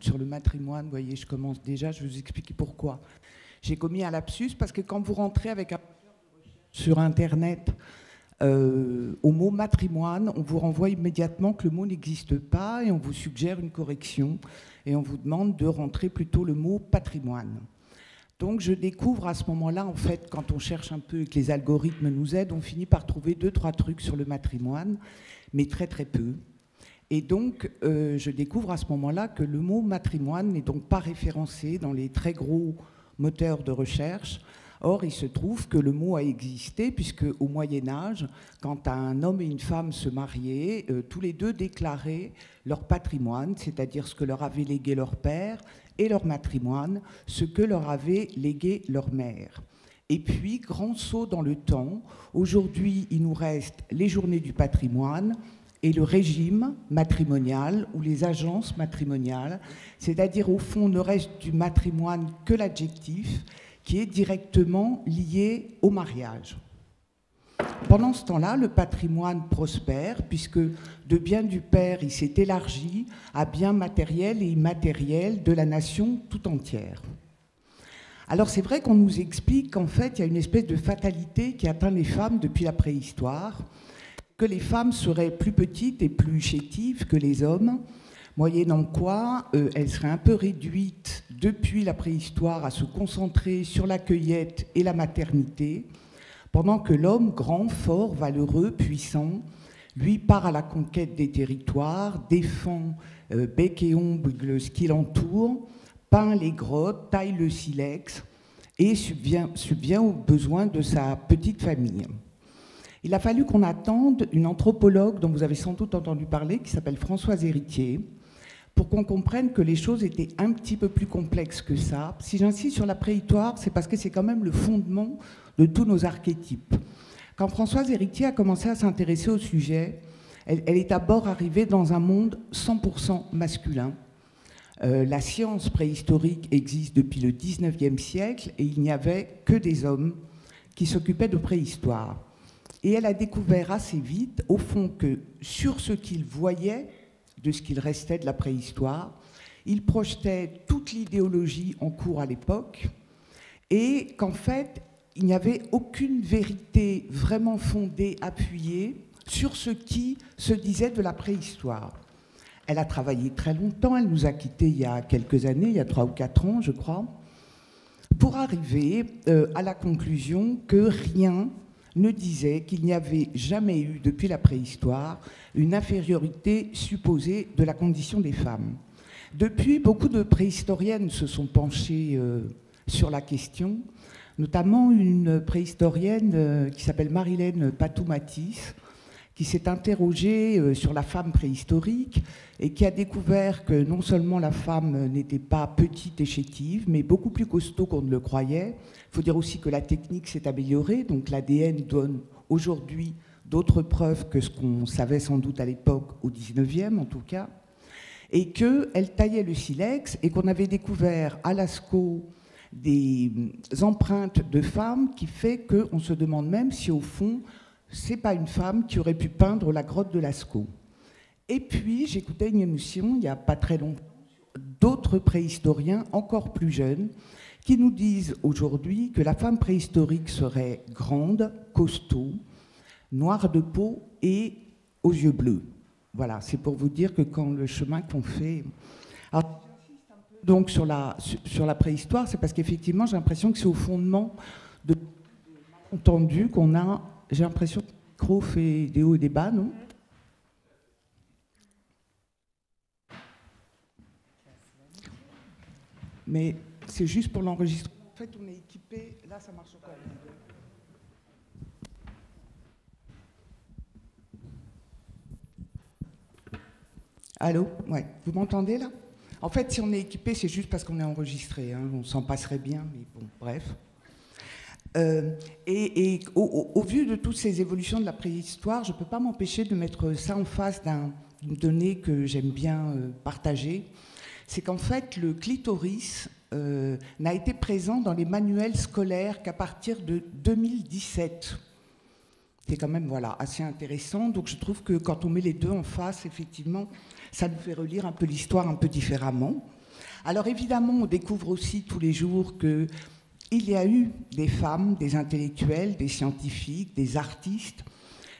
Sur le matrimoine, vous voyez, je commence déjà, je vais vous expliquer pourquoi. J'ai commis un lapsus parce que quand vous rentrez avec un sur Internet au mot matrimoine, on vous renvoie immédiatement que le mot n'existe pas et on vous suggère une correction et on vous demande de rentrer plutôt le mot patrimoine. Donc je découvre à ce moment-là, en fait, quand on cherche un peu et que les algorithmes nous aident, on finit par trouver 2-3 trucs sur le matrimoine, mais très très peu. Et donc, je découvre à ce moment-là que le mot matrimoine n'est donc pas référencé dans les très gros moteurs de recherche. Or, il se trouve que le mot a existé, puisque au Moyen-Âge, quand un homme et une femme se mariaient, tous les deux déclaraient leur patrimoine, c'est-à-dire ce que leur avait légué leur père, et leur matrimoine, ce que leur avait légué leur mère. Et puis, grand saut dans le temps, aujourd'hui, il nous reste les journées du patrimoine, et le régime matrimonial ou les agences matrimoniales, c'est-à-dire au fond ne reste du matrimoine que l'adjectif qui est directement lié au mariage. Pendant ce temps-là, le patrimoine prospère puisque de biens du père, il s'est élargi à biens matériels et immatériels de la nation tout entière. Alors c'est vrai qu'on nous explique qu'en fait, il y a une espèce de fatalité qui atteint les femmes depuis la préhistoire, que les femmes seraient plus petites et plus chétives que les hommes, moyennant quoi elles seraient un peu réduites depuis la préhistoire à se concentrer sur la cueillette et la maternité, pendant que l'homme grand, fort, valeureux, puissant, lui part à la conquête des territoires, défend bec et ongle ce qui l'entoure, peint les grottes, taille le silex et subvient aux besoins de sa petite famille. Il a fallu qu'on attende une anthropologue dont vous avez sans doute entendu parler, qui s'appelle Françoise Héritier, pour qu'on comprenne que les choses étaient un petit peu plus complexes que ça. Si j'insiste sur la préhistoire, c'est parce que c'est quand même le fondement de tous nos archétypes. Quand Françoise Héritier a commencé à s'intéresser au sujet, elle est d'abord arrivée dans un monde 100% masculin. La science préhistorique existe depuis le 19e siècle et il n'y avait que des hommes qui s'occupaient de préhistoire. Et elle a découvert assez vite, au fond, que sur ce qu'il voyait, de ce qu'il restait de la préhistoire, il projetait toute l'idéologie en cours à l'époque, et qu'en fait, il n'y avait aucune vérité vraiment fondée, appuyée, sur ce qui se disait de la préhistoire. Elle a travaillé très longtemps, elle nous a quittés il y a quelques années, il y a 3 ou 4 ans, je crois, pour arriver à la conclusion que rien ne disait qu'il n'y avait jamais eu, depuis la préhistoire, une infériorité supposée de la condition des femmes. Depuis, beaucoup de préhistoriennes se sont penchées sur la question, notamment une préhistorienne qui s'appelle Marilène Patou-Matisse, qui s'est interrogée sur la femme préhistorique et qui a découvert que non seulement la femme n'était pas petite et chétive, mais beaucoup plus costaud qu'on ne le croyait. Il faut dire aussi que la technique s'est améliorée, donc l'ADN donne aujourd'hui d'autres preuves que ce qu'on savait sans doute à l'époque, au 19e en tout cas, et qu'elle taillait le silex et qu'on avait découvert à Lascaux des empreintes de femmes qui fait qu'on se demande même si au fond, c'est pas une femme qui aurait pu peindre la grotte de Lascaux. Et puis, j'écoutais une émission, il n'y a pas très longtemps, d'autres préhistoriens encore plus jeunes, qui nous disent aujourd'hui que la femme préhistorique serait grande, costaud, noire de peau et aux yeux bleus. Voilà, c'est pour vous dire que quand le chemin qu'on fait... Alors, j'insiste un peu donc sur la préhistoire, c'est parce qu'effectivement, j'ai l'impression que c'est au fondement de malentendu qu'on a... J'ai l'impression que le micro fait des hauts et des bas, non? Mais c'est juste pour l'enregistrement. En fait, on est équipé. Là, ça marche encore. Allô? Ouais. Vous m'entendez là? En fait, si on est équipé, c'est juste parce qu'on est enregistré. Hein. On s'en passerait bien, mais bon, bref. Au vu de toutes ces évolutions de la préhistoire, je ne peux pas m'empêcher de mettre ça en face d'une donnée que j'aime bien partager. C'est qu'en fait, le clitoris n'a été présent dans les manuels scolaires qu'à partir de 2017. c'était quand même voilà, assez intéressant. Donc je trouve que quand on met les deux en face, effectivement, ça nous fait relire un peu l'histoire un peu différemment. Alors évidemment, on découvre aussi tous les jours qu'il y a eu des femmes, des intellectuels, des scientifiques, des artistes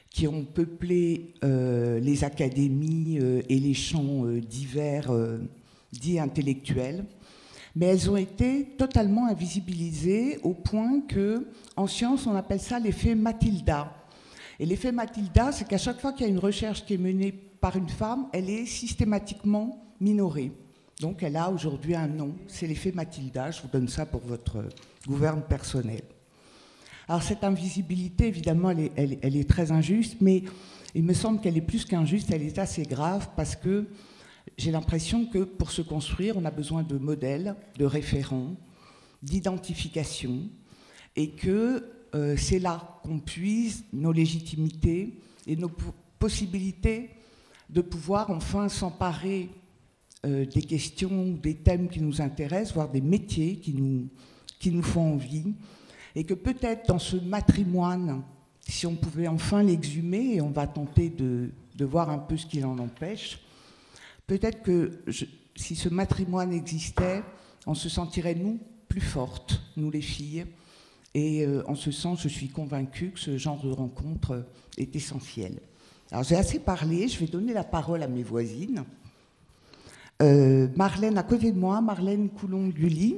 qui ont peuplé les académies et les champs divers dits intellectuels. Mais elles ont été totalement invisibilisées au point que, en science, on appelle ça l'effet Matilda. Et l'effet Matilda, c'est qu'à chaque fois qu'il y a une recherche qui est menée par une femme, elle est systématiquement minorée. Donc elle a aujourd'hui un nom, c'est l'effet Matilda. Je vous donne ça pour votre gouverne personnelle. Alors cette invisibilité, évidemment, elle est très injuste, mais il me semble qu'elle est plus qu'injuste, elle est assez grave parce que j'ai l'impression que pour se construire, on a besoin de modèles, de référents, d'identification, et que c'est là qu'on puise nos légitimités et nos possibilités de pouvoir enfin s'emparer des questions, des thèmes qui nous intéressent, voire des métiers qui nous font envie, et que peut-être dans ce matrimoine, si on pouvait enfin l'exhumer, et on va tenter de voir un peu ce qui en empêche, peut-être que si ce matrimoine existait, on se sentirait, nous, plus fortes, nous les filles. Et en ce sens, je suis convaincue que ce genre de rencontre est essentiel. Alors j'ai assez parlé, je vais donner la parole à mes voisines. Marlène, à côté de moi, Marlène Coulon-Gully,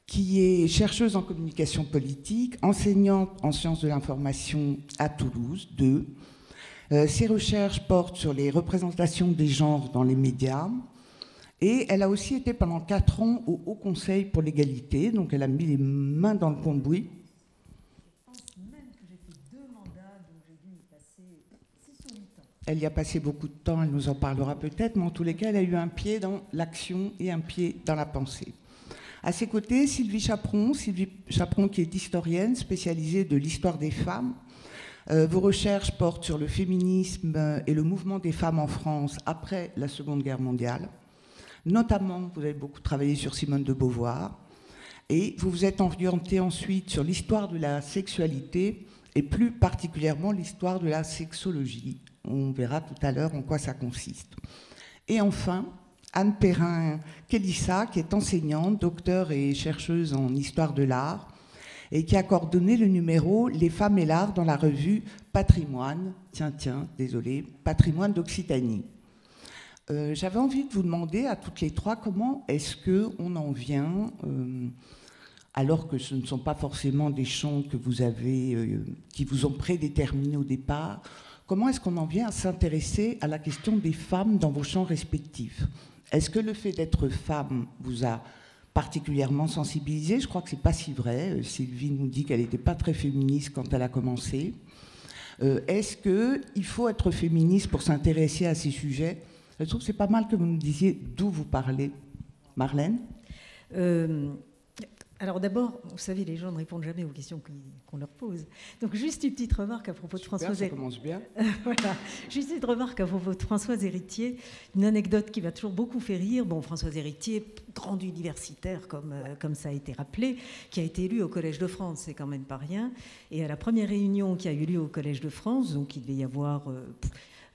qui est chercheuse en communication politique, enseignante en sciences de l'information à Toulouse 2. Ses recherches portent sur les représentations des genres dans les médias et elle a aussi été pendant 4 ans au Haut Conseil pour l'égalité, donc elle a mis les mains dans le cambouis. Je pense même que j'ai fait 2 mandats, donc j'ai dû y passer 6 ou 8 ans. Elle y a passé beaucoup de temps, elle nous en parlera peut-être, mais en tous les cas, elle a eu un pied dans l'action et un pied dans la pensée. À ses côtés, Sylvie Chaperon qui est historienne spécialisée de l'histoire des femmes. Vos recherches portent sur le féminisme et le mouvement des femmes en France après la Seconde Guerre mondiale. Notamment, vous avez beaucoup travaillé sur Simone de Beauvoir. Et vous vous êtes orienté ensuite sur l'histoire de la sexualité et plus particulièrement l'histoire de la sexologie. On verra tout à l'heure en quoi ça consiste. Et enfin, Anne Perrin-Kélissa, qui est enseignante, docteure et chercheuse en histoire de l'art, et qui a coordonné le numéro « Les femmes et l'art » dans la revue Patrimoine, Patrimoine d'Occitanie. J'avais envie de vous demander à toutes les trois comment est-ce qu'on en vient, alors que ce ne sont pas forcément des champs que vous avez, qui vous ont prédéterminés au départ, comment est-ce qu'on en vient à s'intéresser à la question des femmes dans vos champs respectifs? Est-ce que le fait d'être femme vous a particulièrement sensibilisée? Je crois que c'est pas si vrai. Sylvie nous dit qu'elle n'était pas très féministe quand elle a commencé. Est-ce qu'il faut être féministe pour s'intéresser à ces sujets? Je trouve que c'est pas mal que vous nous disiez d'où vous parlez. Marlène? Alors d'abord, vous savez, les gens ne répondent jamais aux questions qu'on leur pose. Donc juste une petite remarque à propos de Françoise Héritier. Ça commence bien. Voilà. Juste une remarque à propos de Françoise Héritier. Une anecdote qui m'a toujours beaucoup fait rire. Bon, Françoise Héritier, grande universitaire, comme ça a été rappelé, qui a été élue au Collège de France, c'est quand même pas rien. Et à la première réunion qui a eu lieu au Collège de France, donc il devait y avoir,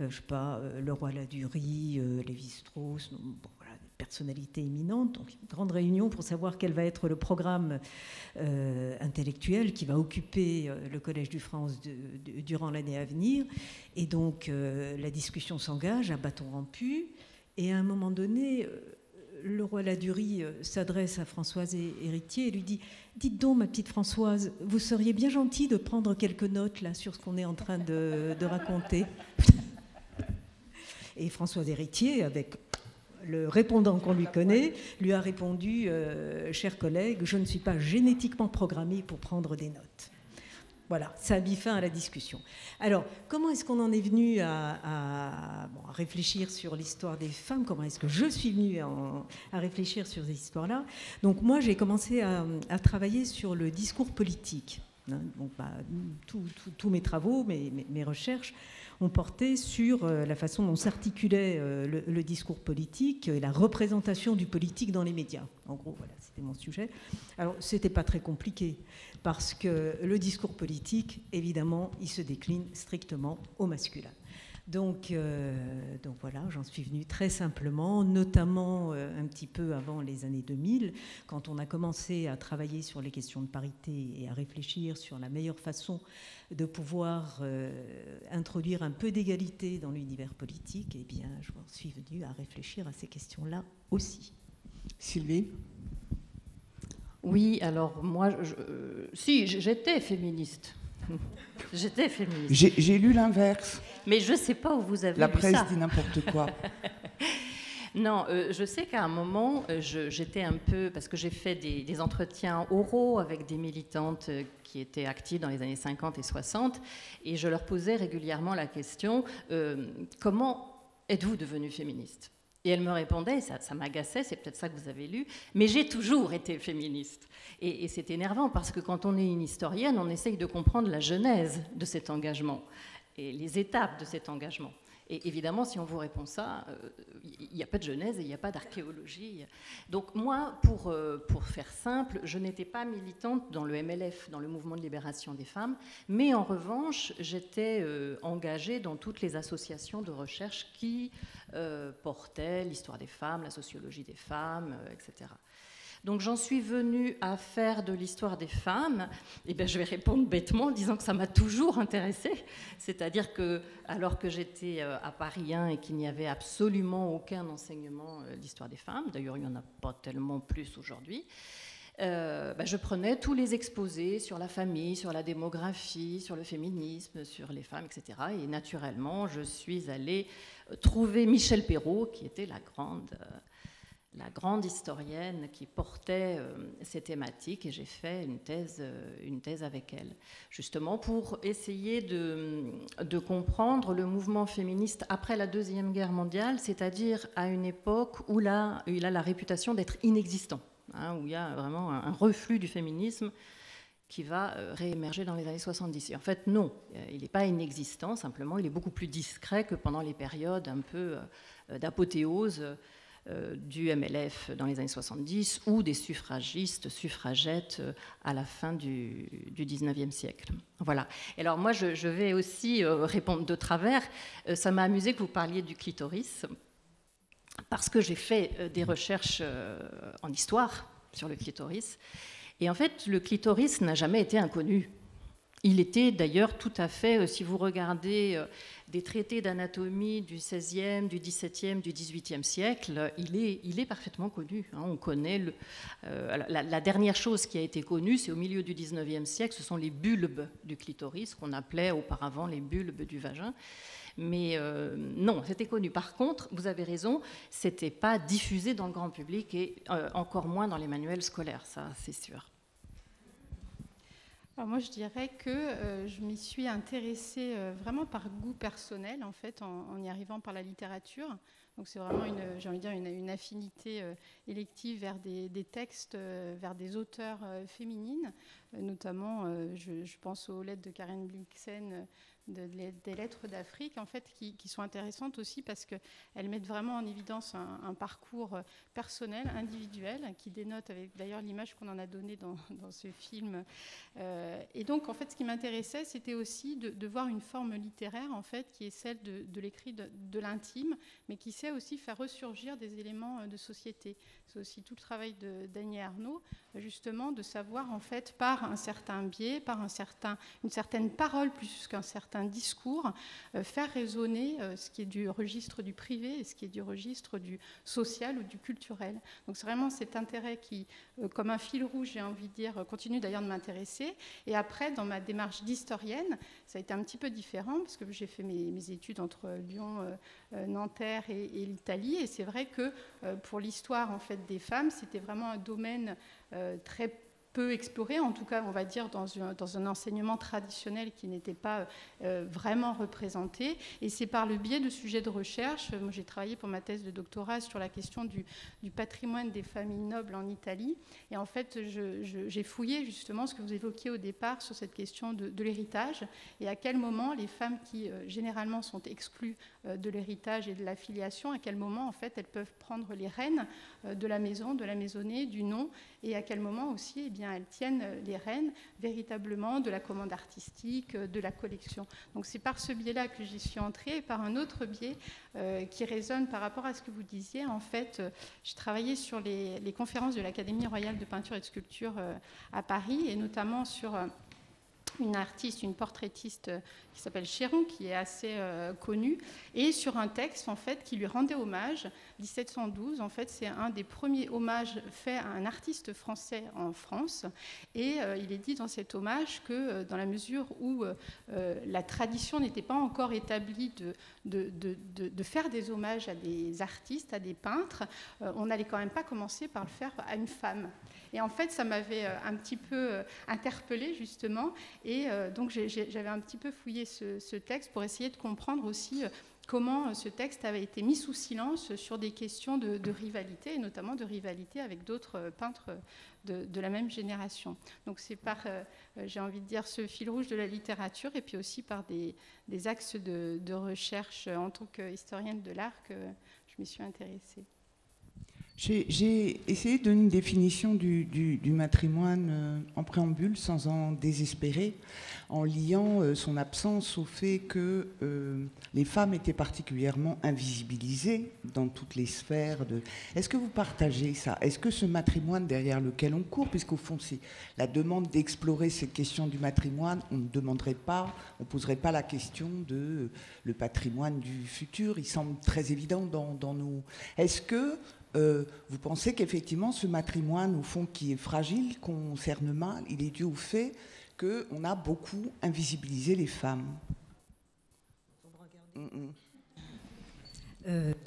je sais pas, le roi Ladurie, Lévi-Strauss, bon, voilà, des personnalités éminentes. Donc une grande réunion pour savoir quel va être le programme intellectuel qui va occuper le Collège de France durant l'année à venir. Et donc la discussion s'engage à bâton rompu. Et à un moment donné, le roi Ladurie s'adresse à Françoise Héritier et lui dit « Dites donc, ma petite Françoise, vous seriez bien gentille de prendre quelques notes là sur ce qu'on est en train de raconter. » Et Françoise Héritier, avec le répondant qu'on lui connaît, lui a répondu « Chers collègues, je ne suis pas génétiquement programmée pour prendre des notes. » Voilà, ça a mis fin à la discussion. Alors, comment est-ce qu'on en est venu à réfléchir sur l'histoire des femmes? Comment est-ce que je suis venue à réfléchir sur ces histoires-là? Donc moi, j'ai commencé à travailler sur le discours politique. Donc, tous mes travaux, mes recherches ont porté sur la façon dont s'articulait le discours politique et la représentation du politique dans les médias. En gros, voilà, c'était mon sujet. Alors, c'était pas très compliqué, parce que le discours politique, évidemment, il se décline strictement au masculin. Donc voilà, j'en suis venue très simplement, notamment un petit peu avant les années 2000, quand on a commencé à travailler sur les questions de parité et à réfléchir sur la meilleure façon de pouvoir introduire un peu d'égalité dans l'univers politique. Eh bien, je suis venue à réfléchir à ces questions-là aussi. Sylvie ? Oui, alors moi, si, j'étais féministe. J'étais féministe. J'ai lu l'inverse. Mais je ne sais pas où vous avez La lu ça. presse dit n'importe quoi. Non, je sais qu'à un moment, j'étais un peu... Parce que j'ai fait des entretiens oraux avec des militantes qui étaient actives dans les années 50 et 60, et je leur posais régulièrement la question, comment êtes-vous devenue féministe ? Et elle me répondait, ça m'agaçait, c'est peut-être ça que vous avez lu, mais j'ai toujours été féministe. Et c'est énervant parce que quand on est une historienne, on essaye de comprendre la genèse de cet engagement et les étapes de cet engagement. Et évidemment, si on vous répond ça, il n'y a pas de genèse et il n'y a pas d'archéologie. Donc moi, pour faire simple, je n'étais pas militante dans le MLF, dans le mouvement de libération des femmes, mais en revanche, j'étais engagée dans toutes les associations de recherche qui portaient l'histoire des femmes, la sociologie des femmes, etc. Donc j'en suis venue à faire de l'histoire des femmes. Eh bien, je vais répondre bêtement en disant que ça m'a toujours intéressée. C'est-à-dire que, alors que j'étais à Paris 1 et qu'il n'y avait absolument aucun enseignement d'histoire des femmes, d'ailleurs il n'y en a pas tellement plus aujourd'hui, je prenais tous les exposés sur la famille, sur la démographie, sur le féminisme, sur les femmes, etc. Et naturellement, je suis allée trouver Michèle Perrault, qui était la grande historienne qui portait ces thématiques, et j'ai fait une thèse avec elle, justement pour essayer de comprendre le mouvement féministe après la Deuxième Guerre mondiale, c'est-à-dire à une époque où il a la réputation d'être inexistant, où il y a vraiment un reflux du féminisme qui va réémerger dans les années 70. Et en fait, non, il n'est pas inexistant, simplement il est beaucoup plus discret que pendant les périodes un peu d'apothéose du MLF dans les années 70 ou des suffragistes, suffragettes à la fin du 19e siècle. Voilà. Et alors moi, je vais aussi répondre de travers. Ça m'a amusé que vous parliez du clitoris, parce que j'ai fait des recherches en histoire sur le clitoris. Et en fait, le clitoris n'a jamais été inconnu. Il était d'ailleurs tout à fait, si vous regardez des traités d'anatomie du XVIe, du XVIIe, du XVIIIe siècle, il est parfaitement connu. On connaît la dernière chose qui a été connue, c'est au milieu du XIXe siècle, ce sont les bulbes du clitoris, qu'on appelait auparavant les bulbes du vagin. Mais non, c'était connu. Par contre, vous avez raison, c'était pas diffusé dans le grand public et encore moins dans les manuels scolaires, ça c'est sûr. Alors moi, je dirais que je m'y suis intéressée vraiment par goût personnel, en fait, en y arrivant par la littérature. Donc c'est vraiment une affinité élective vers des textes, vers des auteurs féminines, notamment, je pense aux lettres de Karen Blixen, des lettres d'Afrique, en fait, qui sont intéressantes aussi parce qu'elles mettent vraiment en évidence un parcours personnel, individuel, qui dénote avec d'ailleurs l'image qu'on en a donnée dans ce film. Et donc, en fait, ce qui m'intéressait, c'était aussi de voir une forme littéraire, en fait, qui est celle de l'écrit de l'intime, mais qui sait aussi faire ressurgir des éléments de société. C'est aussi tout le travail d'Annie Ernaux, justement, de savoir, en fait, par un certain biais, par une certaine parole plus qu'un certain discours, faire résonner ce qui est du registre du privé et ce qui est du registre du social ou du culturel. Donc c'est vraiment cet intérêt qui, comme un fil rouge, j'ai envie de dire, continue d'ailleurs de m'intéresser. Et après, dans ma démarche d'historienne, ça a été un petit peu différent parce que j'ai fait mes études entre Lyon, Nanterre et l'Italie. Et c'est vrai que pour l'histoire en fait des femmes, c'était vraiment un domaine très peu exploré, en tout cas, on va dire, dans un enseignement traditionnel qui n'était pas vraiment représenté. Et c'est par le biais de sujets de recherche. Moi, j'ai travaillé pour ma thèse de doctorat sur la question du patrimoine des familles nobles en Italie. Et en fait, j'ai fouillé justement ce que vous évoquiez au départ sur cette question de l'héritage et à quel moment les femmes qui, généralement, sont exclues de l'héritage et de la filiation, à quel moment, en fait, elles peuvent prendre les rênes de la maison, de la maisonnée, du nom, et à quel moment aussi, eh bien, elles tiennent les rênes véritablement de la commande artistique, de la collection. Donc c'est par ce biais-là que j'y suis entrée, et par un autre biais qui résonne par rapport à ce que vous disiez. En fait, j'ai travaillé sur les conférences de l'Académie royale de peinture et de sculpture à Paris, et notamment sur une artiste, une portraitiste qui s'appelle Chéron, qui est assez connue, et sur un texte en fait qui lui rendait hommage. 1712, en fait, c'est un des premiers hommages faits à un artiste français en France, et il est dit dans cet hommage que dans la mesure où la tradition n'était pas encore établie de faire des hommages à des artistes, à des peintres, on n'allait quand même pas commencer par le faire à une femme. Et en fait, ça m'avait un petit peu interpellée, justement. Et donc, j'avais un petit peu fouillé ce texte pour essayer de comprendre aussi comment ce texte avait été mis sous silence sur des questions de rivalité, et notamment de rivalité avec d'autres peintres de la même génération. Donc, c'est par, j'ai envie de dire, ce fil rouge de la littérature, et puis aussi par des axes de recherche en tant qu'historienne de l'art que je m'y suis intéressée. J'ai essayé de donner une définition du matrimoine en préambule, sans en désespérer, en liant son absence au fait que les femmes étaient particulièrement invisibilisées dans toutes les sphères. Est-ce que vous partagez ça? Est-ce que ce matrimoine derrière lequel on court, puisqu'au fond c'est la demande d'explorer ces questions du matrimoine, on ne demanderait pas, on ne poserait pas la question de le patrimoine du futur, il semble très évident dans nos... Est-ce que vous pensez qu'effectivement ce matrimoine, au fond, qui est fragile, qu'on cerne mal, il est dû au fait qu'on a beaucoup invisibilisé les femmes?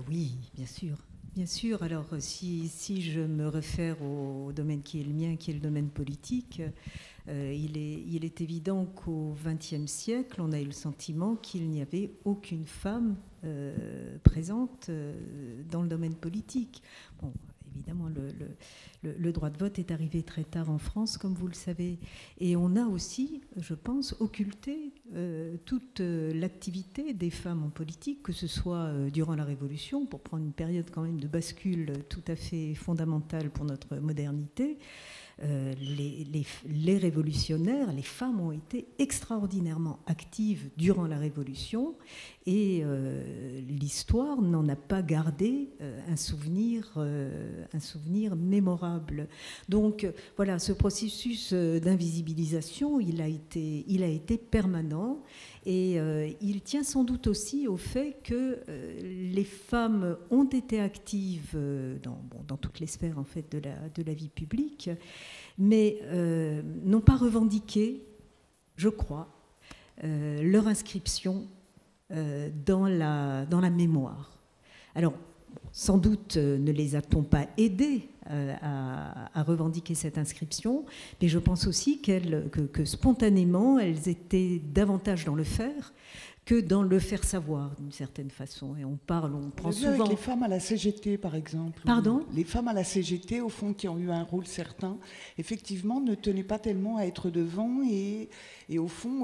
Oui, bien sûr. Bien sûr. Alors, si je me réfère au domaine qui est le mien, qui est le domaine politique, il est évident qu'au XXe siècle, on a eu le sentiment qu'il n'y avait aucune femme présente dans le domaine politique. Bon, évidemment, le droit de vote est arrivé très tard en France, comme vous le savez. Et on a aussi, je pense, occulté toute l'activité des femmes en politique, que ce soit durant la Révolution, pour prendre une période quand même de bascule tout à fait fondamentale pour notre modernité. Les révolutionnaires, les femmes ont été extraordinairement actives durant la Révolution, et l'histoire n'en a pas gardé un souvenir mémorable. Donc voilà, ce processus d'invisibilisation, il a été permanent, et il tient sans doute aussi au fait que les femmes ont été actives dans toutes les sphères en fait de la vie publique, mais n'ont pas revendiqué, je crois, leur inscription dans la mémoire. Alors, sans doute ne les a-t-on pas aidées à revendiquer cette inscription, mais je pense aussi que spontanément, elles étaient davantage dans le faire que dans le faire savoir, d'une certaine façon. Et on prend souvent... Avec les femmes à la CGT, par exemple. Pardon ? Les femmes à la CGT, au fond, qui ont eu un rôle certain, effectivement, ne tenaient pas tellement à être devant, et au fond,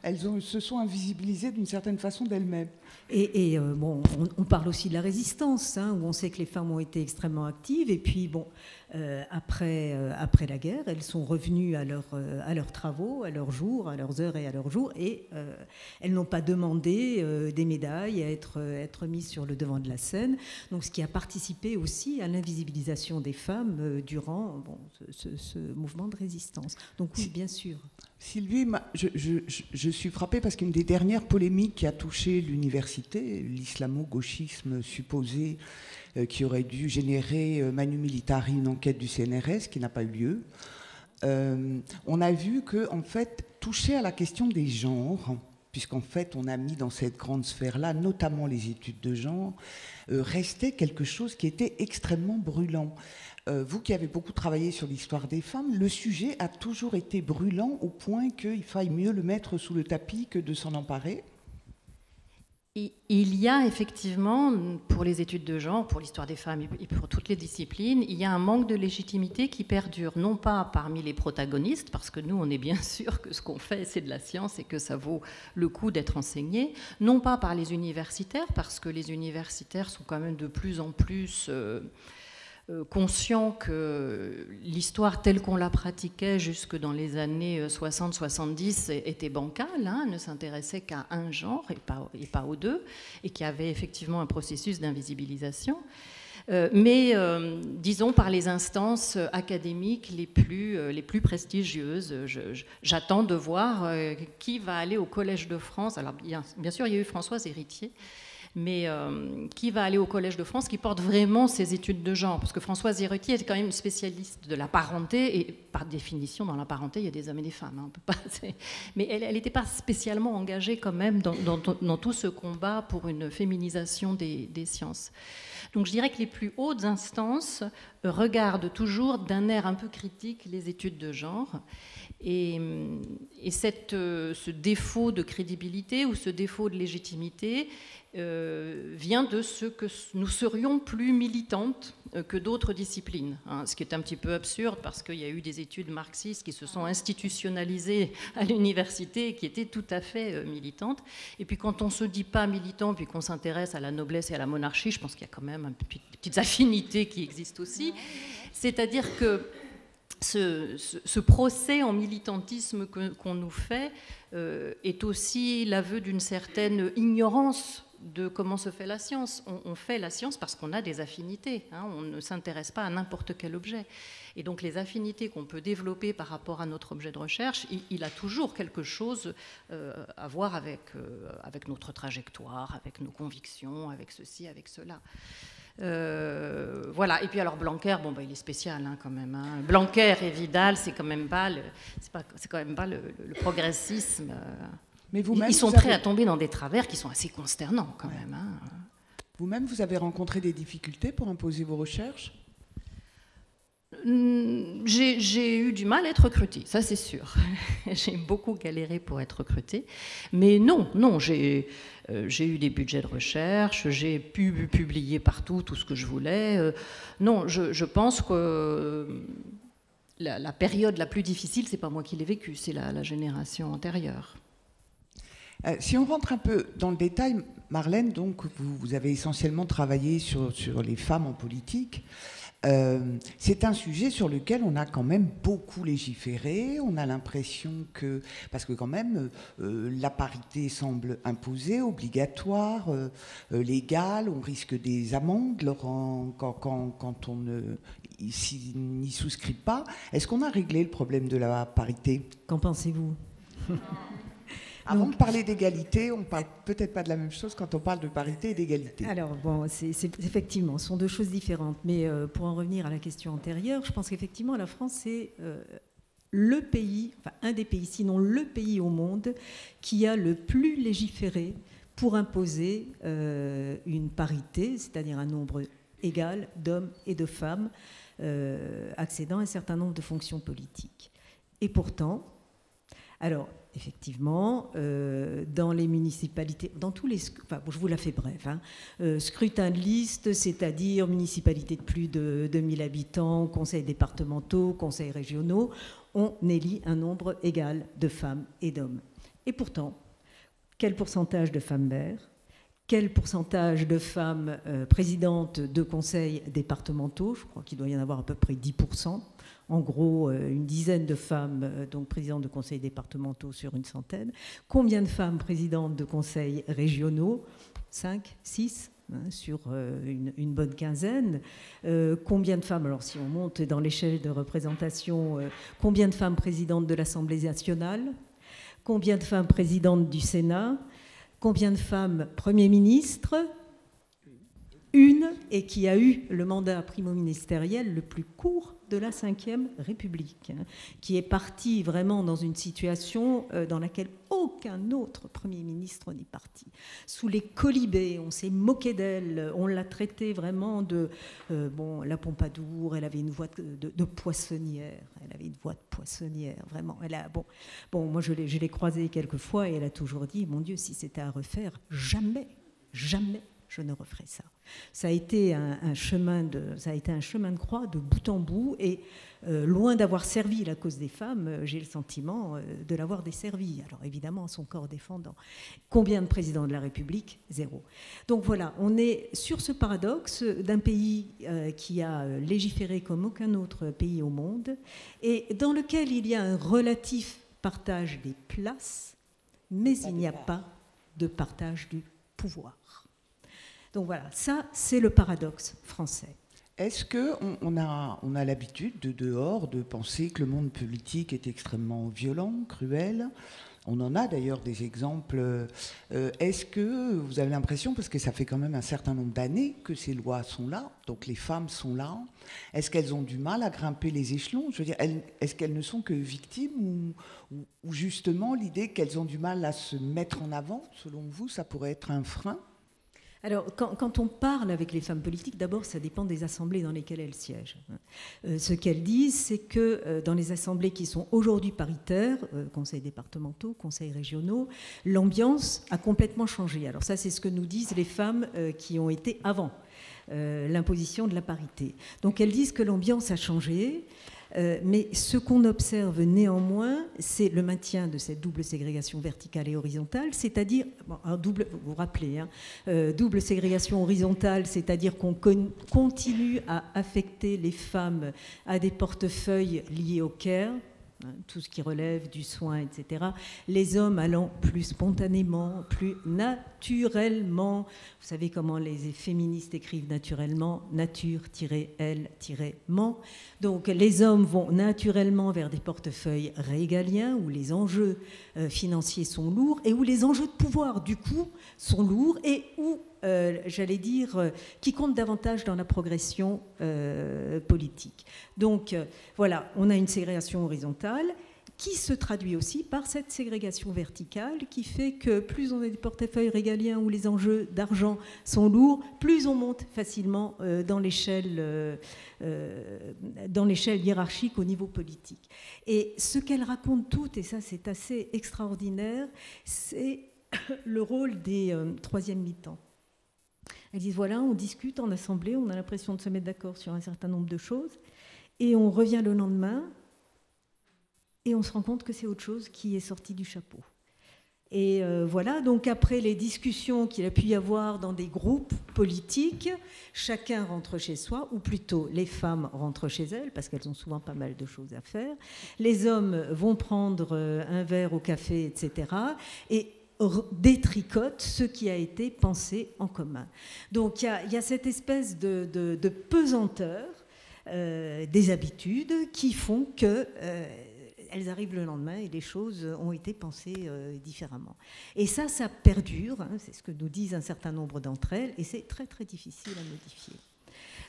elles se sont invisibilisées d'une certaine façon d'elles-mêmes. Et bon, on parle aussi de la résistance, où on sait que les femmes ont été extrêmement actives, et puis bon, après la guerre, elles sont revenues à leurs travaux, à leurs jours, à leurs heures et à leurs jours, et elles n'ont pas demandé des médailles à être mises sur le devant de la scène, donc ce qui a participé aussi à l'invisibilisation des femmes durant ce mouvement de résistance. Donc oui, bien sûr. Sylvie, je suis frappée parce qu'une des dernières polémiques qui a touché l'université, l'islamo-gauchisme supposé qui aurait dû générer Manu Militari, une enquête du CNRS qui n'a pas eu lieu, on a vu que, en fait, toucher à la question des genres, puisqu'en fait on a mis dans cette grande sphère-là, notamment les études de genre, restait quelque chose qui était extrêmement brûlant. Vous qui avez beaucoup travaillé sur l'histoire des femmes, le sujet a toujours été brûlant au point qu'il faille mieux le mettre sous le tapis que de s'en emparer. Il y a effectivement, pour les études de genre, pour l'histoire des femmes et pour toutes les disciplines, il y a un manque de légitimité qui perdure, non pas parmi les protagonistes, parce que nous, on est bien sûr que ce qu'on fait, c'est de la science et que ça vaut le coup d'être enseigné, non pas par les universitaires, parce que les universitaires sont quand même de plus en plus conscients que l'histoire telle qu'on la pratiquait jusque dans les années 60-70 était bancale, hein, ne s'intéressait qu'à un genre et pas aux deux, et qu'il y avait effectivement un processus d'invisibilisation. Mais disons par les instances académiques les plus prestigieuses. J'attends de voir qui va aller au Collège de France. Alors bien sûr, il y a eu Françoise Héritier, mais qui va aller au Collège de France, qui porte vraiment ses études de genre. Parce que Françoise Héritier est quand même une spécialiste de la parenté, et par définition, dans la parenté, il y a des hommes et des femmes. Hein, on peut pas, mais elle n'était pas spécialement engagée quand même dans tout ce combat pour une féminisation des sciences. Donc je dirais que les plus hautes instances regardent toujours d'un air un peu critique les études de genre. Et ce défaut de crédibilité ou ce défaut de légitimité vient de ce que nous serions plus militantes que d'autres disciplines, hein, ce qui est un petit peu absurde parce qu'il y a eu des études marxistes qui se sont institutionnalisées à l'université et qui étaient tout à fait militantes. Et puis quand on ne se dit pas militant puis qu'on s'intéresse à la noblesse et à la monarchie, je pense qu'il y a quand même des petites affinités qui existent aussi. C'est-à-dire que ce procès en militantisme qu'on nous fait est aussi l'aveu d'une certaine ignorance de comment se fait la science. On fait la science parce qu'on a des affinités, hein, on ne s'intéresse pas à n'importe quel objet. Et donc les affinités qu'on peut développer par rapport à notre objet de recherche, il a toujours quelque chose à voir avec notre trajectoire, avec nos convictions, avec ceci, avec cela. Voilà. Et puis alors Blanquer, bon, il est spécial hein, quand même. Hein. Blanquer et Vidal, c'est quand même pas le progressisme. Mais ils sont prêts à tomber dans des travers qui sont assez consternants quand même. Hein. Vous-même, vous avez rencontré des difficultés pour imposer vos recherches ? J'ai eu du mal à être recrutée, ça c'est sûr. J'ai beaucoup galéré pour être recrutée. Mais non, j'ai eu des budgets de recherche, j'ai pu publier partout tout ce que je voulais. Non, je pense que la période la plus difficile, c'est pas moi qui l'ai vécue, c'est la génération antérieure. Si on rentre un peu dans le détail, Marlène, donc, vous avez essentiellement travaillé sur les femmes en politique. C'est un sujet sur lequel on a quand même beaucoup légiféré. On a l'impression que, parce que quand même, la parité semble imposée, obligatoire, légale, on risque des amendes quand on n'y souscrit pas. Est-ce qu'on a réglé le problème de la parité ? Qu'en pensez-vous ? Avant de parler d'égalité, on ne parle peut-être pas de la même chose quand on parle de parité et d'égalité. Alors, bon, effectivement, ce sont deux choses différentes. Mais pour en revenir à la question antérieure, je pense qu'effectivement, la France, c'est le pays, enfin un des pays, sinon le pays au monde, qui a le plus légiféré pour imposer une parité, c'est-à-dire un nombre égal d'hommes et de femmes accédant à un certain nombre de fonctions politiques. Et pourtant, alors, effectivement, dans les municipalités, dans tous les... Enfin, je vous la fais bref. Hein, scrutin de liste, c'est-à-dire municipalités de plus de 2000 habitants, conseils départementaux, conseils régionaux, on élit un nombre égal de femmes et d'hommes. Et pourtant, quel pourcentage de femmes maires ? Quel pourcentage de femmes présidentes de conseils départementaux ? Je crois qu'il doit y en avoir à peu près 10%. En gros, une dizaine de femmes donc présidentes de conseils départementaux sur une centaine. Combien de femmes présidentes de conseils régionaux ? 5, 6 sur une bonne quinzaine. Combien de femmes, alors si on monte dans l'échelle de représentation, combien de femmes présidentes de l'Assemblée nationale ? Combien de femmes présidentes du Sénat ? Combien de femmes Premier ministre ? une et qui a eu le mandat primo-ministériel le plus court de la Ve République, qui est parti vraiment dans une situation dans laquelle aucun autre Premier ministre n'est parti. Sous les colibés, on s'est moqué d'elle, on l'a traitée vraiment de... la Pompadour, elle avait une voix de poissonnière, vraiment. Moi je l'ai croisée quelques fois et elle a toujours dit, mon Dieu, si c'était à refaire, jamais je ne referai ça. Ça a été un chemin de croix de bout en bout et loin d'avoir servi la cause des femmes, j'ai le sentiment de l'avoir desservie. Alors évidemment, son corps défendant. Combien de présidents de la République? 0. Donc voilà, on est sur ce paradoxe d'un pays qui a légiféré comme aucun autre pays au monde et dans lequel il y a un relatif partage des places, mais il n'y a pas de partage du pouvoir. Donc voilà, ça c'est le paradoxe français. Est-ce qu'on a l'habitude de dehors de penser que le monde politique est extrêmement violent, cruel? On en a d'ailleurs des exemples. Est-ce que vous avez l'impression, parce que ça fait quand même un certain nombre d'années que ces lois sont là, donc les femmes sont là, est-ce qu'elles ont du mal à grimper les échelons? Je veux dire, est-ce qu'elles ne sont que victimes ou justement l'idée qu'elles ont du mal à se mettre en avant, selon vous, ça pourrait être un frein? Alors, quand on parle avec les femmes politiques, d'abord, ça dépend des assemblées dans lesquelles elles siègent. Ce qu'elles disent, c'est que dans les assemblées qui sont aujourd'hui paritaires, conseils départementaux, conseils régionaux, l'ambiance a complètement changé. Alors ça, c'est ce que nous disent les femmes qui ont été avant l'imposition de la parité. Donc elles disent que l'ambiance a changé. Mais ce qu'on observe néanmoins, c'est le maintien de cette double ségrégation verticale et horizontale, c'est-à-dire, vous vous rappelez, double ségrégation horizontale, c'est-à-dire qu'on continue à affecter les femmes à des portefeuilles liés au care, tout ce qui relève du soin, etc. Les hommes allant plus spontanément, plus naturellement. Vous savez comment les féministes écrivent naturellement, nature-elle-ment. Donc les hommes vont naturellement vers des portefeuilles régaliens où les enjeux financiers sont lourds et où les enjeux de pouvoir, du coup, sont lourds et où j'allais dire, qui compte davantage dans la progression politique. Donc voilà, on a une ségrégation horizontale qui se traduit aussi par cette ségrégation verticale qui fait que plus on a des portefeuilles régaliens où les enjeux d'argent sont lourds, plus on monte facilement dans l'échelle hiérarchique au niveau politique. Et ce qu'elles racontent toutes, et ça c'est assez extraordinaire, c'est le rôle des troisième mi-temps. Elles disent, voilà, on discute en assemblée, on a l'impression de se mettre d'accord sur un certain nombre de choses, et on revient le lendemain, et on se rend compte que c'est autre chose qui est sorti du chapeau. Et voilà, donc après les discussions qu'il a pu y avoir dans des groupes politiques, chacun rentre chez soi, ou plutôt les femmes rentrent chez elles, parce qu'elles ont souvent pas mal de choses à faire, les hommes vont prendre un verre au café, etc., et détricote ce qui a été pensé en commun. Donc il y a cette espèce de pesanteur des habitudes qui font que elles arrivent le lendemain et les choses ont été pensées différemment. Et ça perdure, c'est ce que nous disent un certain nombre d'entre elles, et c'est très très difficile à modifier.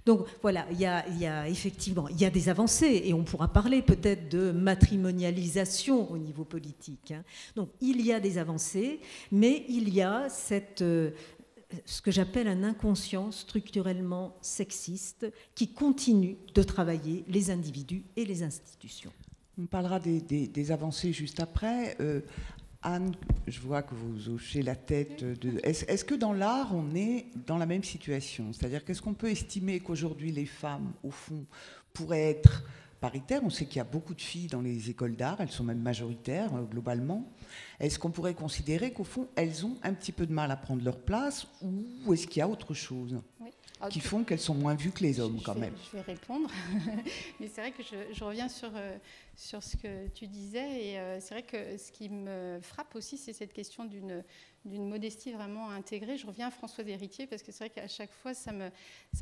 Donc voilà, il y a effectivement des avancées et on pourra parler peut-être de matrimonialisation au niveau politique. Donc il y a des avancées, mais il y a ce que j'appelle un inconscient structurellement sexiste qui continue de travailler les individus et les institutions. On parlera des avancées juste après. Anne, je vois que vous hochez la tête. Est-ce que dans l'art, on est dans la même situation? C'est-à-dire qu'est-ce qu'on peut estimer qu'aujourd'hui les femmes, au fond, pourraient être paritaires? On sait qu'il y a beaucoup de filles dans les écoles d'art, elles sont même majoritaires globalement. Est-ce qu'on pourrait considérer qu'au fond, elles ont un petit peu de mal à prendre leur place, ou est-ce qu'il y a autre chose qui font qu'elles sont moins vues que les hommes quand même? Je vais répondre, mais c'est vrai que je reviens sur ce que tu disais, et c'est vrai que ce qui me frappe aussi, c'est cette question d'une d'une modestie vraiment intégrée. Je reviens à Françoise Héritier parce que c'est vrai qu'à chaque fois, ça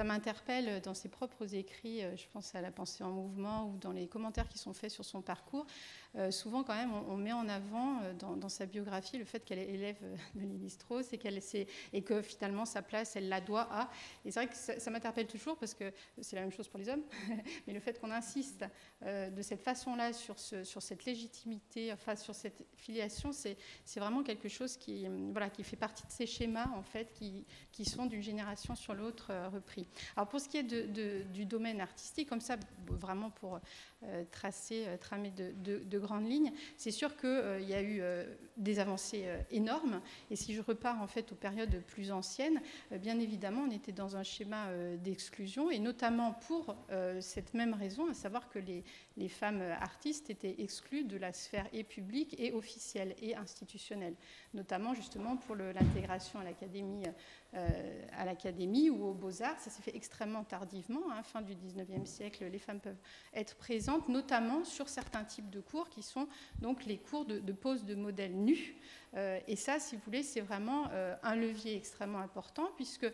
m'interpelle dans ses propres écrits. Je pense à La pensée en mouvement ou dans les commentaires qui sont faits sur son parcours. Souvent, quand même, on met en avant dans sa biographie le fait qu'elle est élève de Lévi-Strauss et que finalement, sa place, elle la doit à... Et c'est vrai que ça m'interpelle toujours parce que c'est la même chose pour les hommes, mais le fait qu'on insiste de cette façon-là sur cette légitimité, enfin, sur cette filiation, c'est vraiment quelque chose qui fait partie de ces schémas, en fait, qui sont d'une génération sur l'autre repris. Alors, pour ce qui est du domaine artistique, comme ça, vraiment pour tramer de grandes lignes, c'est sûr qu'il y a eu des avancées énormes. Et si je repars en fait aux périodes plus anciennes, bien évidemment, on était dans un schéma d'exclusion, et notamment pour cette même raison, à savoir que les femmes artistes étaient exclues de la sphère et publique et officielle et institutionnelle, notamment justement pour l'intégration à l'académie ou aux beaux-arts. Ça s'est fait extrêmement tardivement, fin du 19e siècle, les femmes peuvent être présentes, notamment sur certains types de cours qui sont donc les cours de pose de modèles nus. Et ça, si vous voulez, c'est vraiment un levier extrêmement important, puisque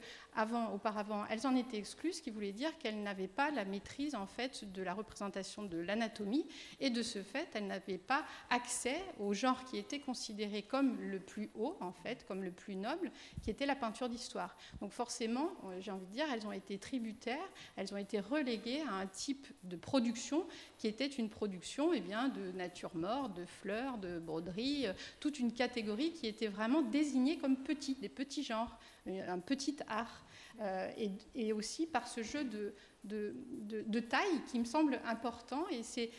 auparavant, elles en étaient exclues, ce qui voulait dire qu'elles n'avaient pas la maîtrise en fait de la représentation de l'anatomie, et de ce fait, elles n'avaient pas accès au genre qui était considéré comme le plus haut, en fait, comme le plus noble, qui était la peinture d'histoire. Donc forcément, j'ai envie de dire, elles ont été tributaires, elles ont été reléguées à un type de production qui était une production de nature morte, de fleurs, de broderie, toute une catégorie qui était vraiment désignée comme des petits genres, un petit art, et aussi par ce jeu de taille qui me semble important, et c'est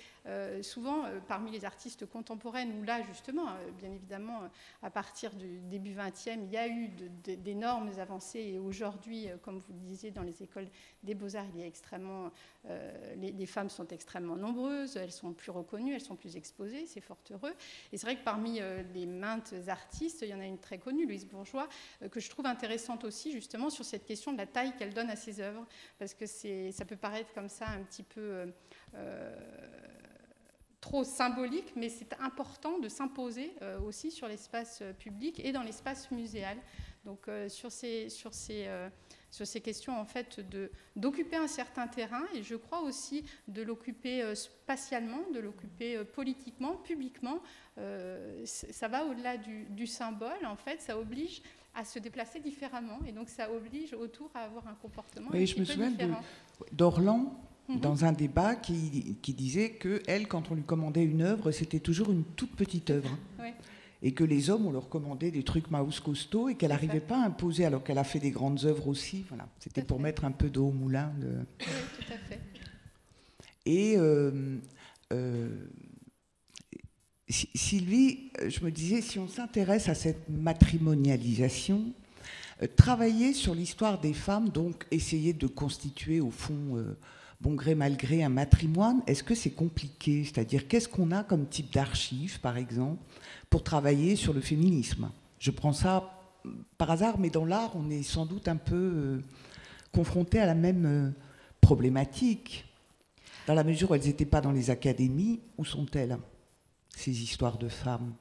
souvent parmi les artistes contemporaines où là justement, bien évidemment, à partir du début 20e, il y a eu d'énormes avancées, et aujourd'hui, comme vous le disiez, dans les écoles des beaux-arts, il y a les femmes sont extrêmement nombreuses, elles sont plus reconnues, elles sont plus exposées, c'est fort heureux. Et c'est vrai que parmi les maintes artistes, il y en a une très connue, Louise Bourgeois, que je trouve intéressante aussi justement sur cette question de la taille qu'elle donne à ses œuvres, parce que ça peut paraître comme ça un petit peu trop symbolique, mais c'est important de s'imposer aussi sur l'espace public et dans l'espace muséal. Donc sur ces questions en fait d'occuper un certain terrain, et je crois aussi de l'occuper spatialement, de l'occuper politiquement, publiquement, ça va au-delà du symbole, en fait, ça oblige à se déplacer différemment, et donc ça oblige autour à avoir un comportement un petit peu différent. Je me souviens d'Orlan, dans un débat, qui disait qu'elle, quand on lui commandait une œuvre, c'était toujours une toute petite œuvre. Oui. Et que les hommes, on leur commandait des trucs mouse costauds, et qu'elle n'arrivait pas à imposer, alors qu'elle a fait des grandes œuvres aussi. Voilà. C'était pour mettre un peu d'eau au moulin. Oui, tout à fait. Et Sylvie, je me disais, si on s'intéresse à cette matrimonialisation, travailler sur l'histoire des femmes, donc essayer de constituer au fond, bon gré mal gré, un matrimoine, est-ce que c'est compliqué? C'est-à-dire, qu'est-ce qu'on a comme type d'archives, par exemple, pour travailler sur le féminisme? Je prends ça par hasard, mais dans l'art, on est sans doute un peu confronté à la même problématique. Dans la mesure où elles n'étaient pas dans les académies, où sont-elles, ces histoires de femmes?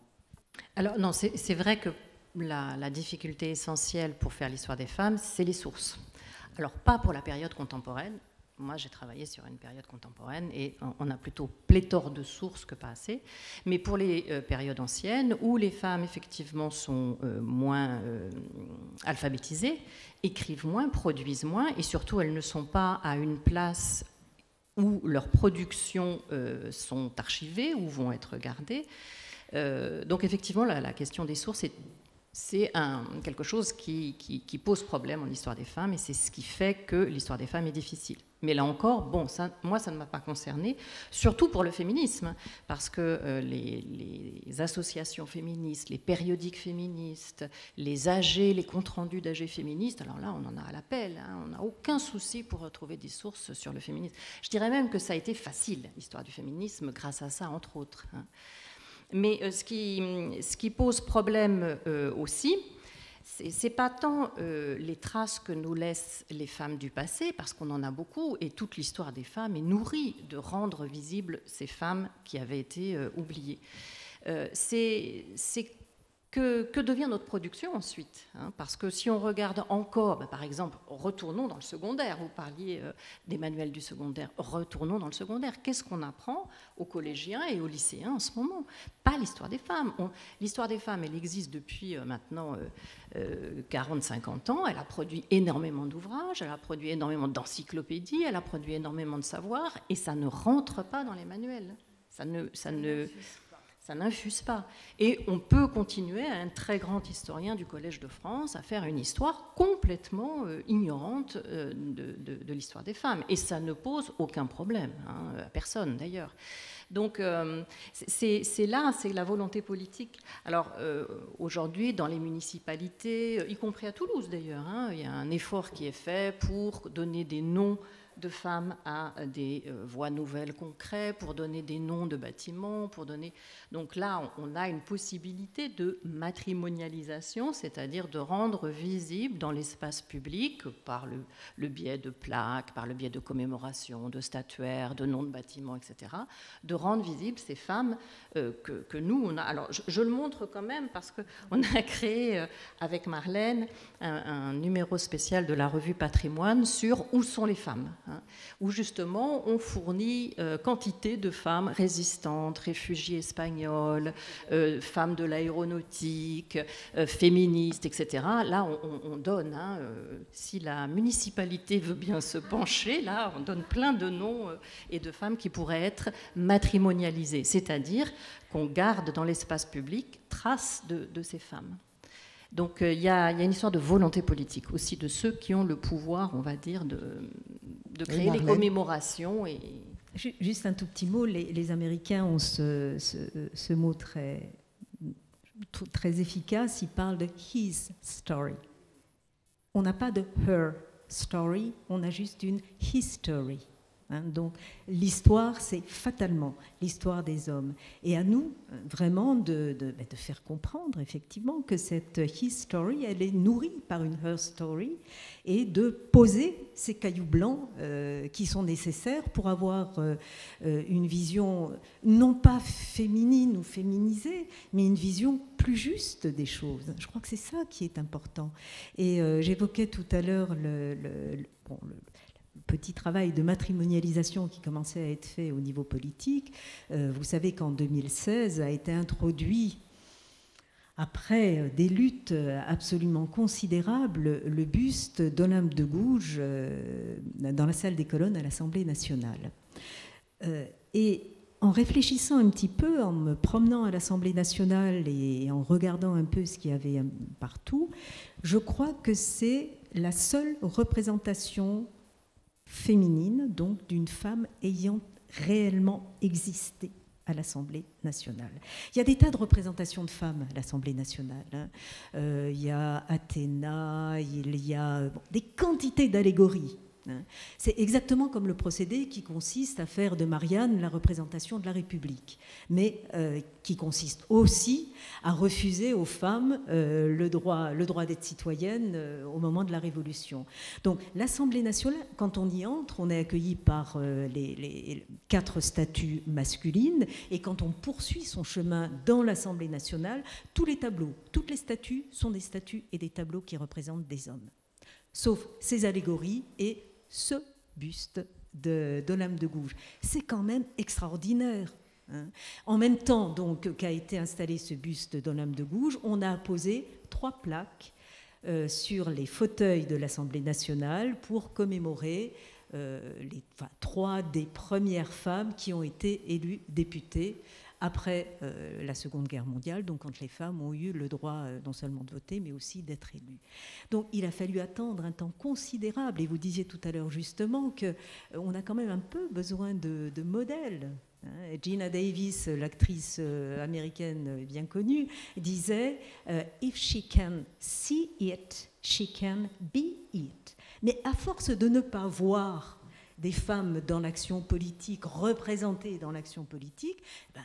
Alors non, c'est vrai que la difficulté essentielle pour faire l'histoire des femmes, c'est les sources. Alors pas pour la période contemporaine. Moi, j'ai travaillé sur une période contemporaine et on a plutôt pléthore de sources que pas assez. Mais pour les périodes anciennes, où les femmes, effectivement, sont moins alphabétisées, écrivent moins, produisent moins, et surtout, elles ne sont pas à une place où leurs productions sont archivées ou vont être gardées. Donc, effectivement, la question des sources c'est quelque chose qui pose problème en histoire des femmes, et c'est ce qui fait que l'histoire des femmes est difficile. Mais là encore, bon, moi, ça ne m'a pas concernée, surtout pour le féminisme, parce que les associations féministes, les périodiques féministes, les AG, les comptes rendus d'AG féministes, alors là, on en a à l'appel, on n'a aucun souci pour retrouver des sources sur le féminisme. Je dirais même que ça a été facile, l'histoire du féminisme, grâce à ça, entre autres. Mais ce qui pose problème aussi, c'est pas tant les traces que nous laissent les femmes du passé, parce qu'on en a beaucoup, et toute l'histoire des femmes est nourrie de rendre visibles ces femmes qui avaient été oubliées. C'est que devient notre production ensuite, hein, parce que si on regarde encore, par exemple, retournons dans le secondaire, vous parliez des manuels du secondaire, retournons dans le secondaire, qu'est-ce qu'on apprend aux collégiens et aux lycéens en ce moment? Pas l'histoire des femmes. L'histoire des femmes, elle existe depuis maintenant 40-50 ans, elle a produit énormément d'ouvrages, elle a produit énormément d'encyclopédies, elle a produit énormément de savoirs, et ça ne rentre pas dans les manuels. Ça n'infuse pas. Et on peut continuer à un très grand historien du Collège de France à faire une histoire complètement ignorante de l'histoire des femmes. Et ça ne pose aucun problème, hein, à personne d'ailleurs. Donc c'est là, c'est la volonté politique. Alors aujourd'hui, dans les municipalités, y compris à Toulouse d'ailleurs, hein, il y a un effort qui est fait pour donner des noms de femmes à des voies nouvelles qu'on crée, pour donner des noms de bâtiments, pour donner... Donc là, on a une possibilité de matrimonialisation, c'est-à-dire de rendre visible dans l'espace public, par le biais de plaques, par le biais de commémorations, de statuaires, de noms de bâtiments, etc., de rendre visibles ces femmes que nous, on a... Alors, je le montre quand même parce qu'on a créé, avec Marlène, un numéro spécial de la revue Patrimoine sur où sont les femmes, hein, où justement on fournit quantité de femmes résistantes, réfugiées espagnoles, femmes de l'aéronautique, féministes, etc. Là, on donne, hein, si la municipalité veut bien se pencher, là, on donne plein de noms et de femmes qui pourraient être matrimonialisées, c'est-à-dire qu'on garde dans l'espace public trace de ces femmes. Donc il y a une histoire de volonté politique aussi de ceux qui ont le pouvoir, on va dire, de créer les commémorations. Et... Juste un tout petit mot, les Américains ont ce mot très efficace, ils parlent de « his story ». On n'a pas de « her story », on a juste une « history ». Hein, donc l'histoire, c'est fatalement l'histoire des hommes. Et à nous, vraiment, de faire comprendre, effectivement, que cette history, elle est nourrie par une her story, et de poser ces cailloux blancs qui sont nécessaires pour avoir une vision, non pas féminine ou féminisée, mais une vision plus juste des choses. Je crois que c'est ça qui est important. Et j'évoquais tout à l'heure le petit travail de matrimonialisation qui commençait à être fait au niveau politique. Vous savez qu'en 2016 a été introduit, après des luttes absolument considérables, le buste d'Olympe de Gouges dans la salle des colonnes à l'Assemblée nationale. Et en réfléchissant un petit peu, en me promenant à l'Assemblée nationale et en regardant un peu ce qu'il y avait partout, je crois que c'est la seule représentation féminine, donc d'une femme ayant réellement existé à l'Assemblée nationale. Il y a des tas de représentations de femmes à l'Assemblée nationale. Hein. Il y a Athéna, il y a des quantités d'allégories. Hein. C'est exactement comme le procédé qui consiste à faire de Marianne la représentation de la République, mais qui consiste aussi à refuser aux femmes le droit d'être citoyenne au moment de la Révolution. Donc l'Assemblée nationale, quand on y entre, on est accueilli par les 4 statues masculines, et quand on poursuit son chemin dans l'Assemblée nationale, tous les tableaux, toutes les statues sont des statues et des tableaux qui représentent des hommes, sauf ces allégories et ce buste d'Olympe de Gouges. C'est quand même extraordinaire. Hein. En même temps donc qu'a été installé ce buste d'Olympe de Gouges, on a posé 3 plaques sur les fauteuils de l'Assemblée nationale pour commémorer 3 des premières femmes qui ont été élues députées après la Seconde Guerre mondiale, donc quand les femmes ont eu le droit non seulement de voter, mais aussi d'être élues. Donc il a fallu attendre un temps considérable, et vous disiez tout à l'heure justement qu'on a quand même un peu besoin de modèles. Gina Davis, l'actrice américaine bien connue, disait « If she can see it, she can be it ». Mais à force de ne pas voir des femmes dans l'action politique, représentées dans l'action politique,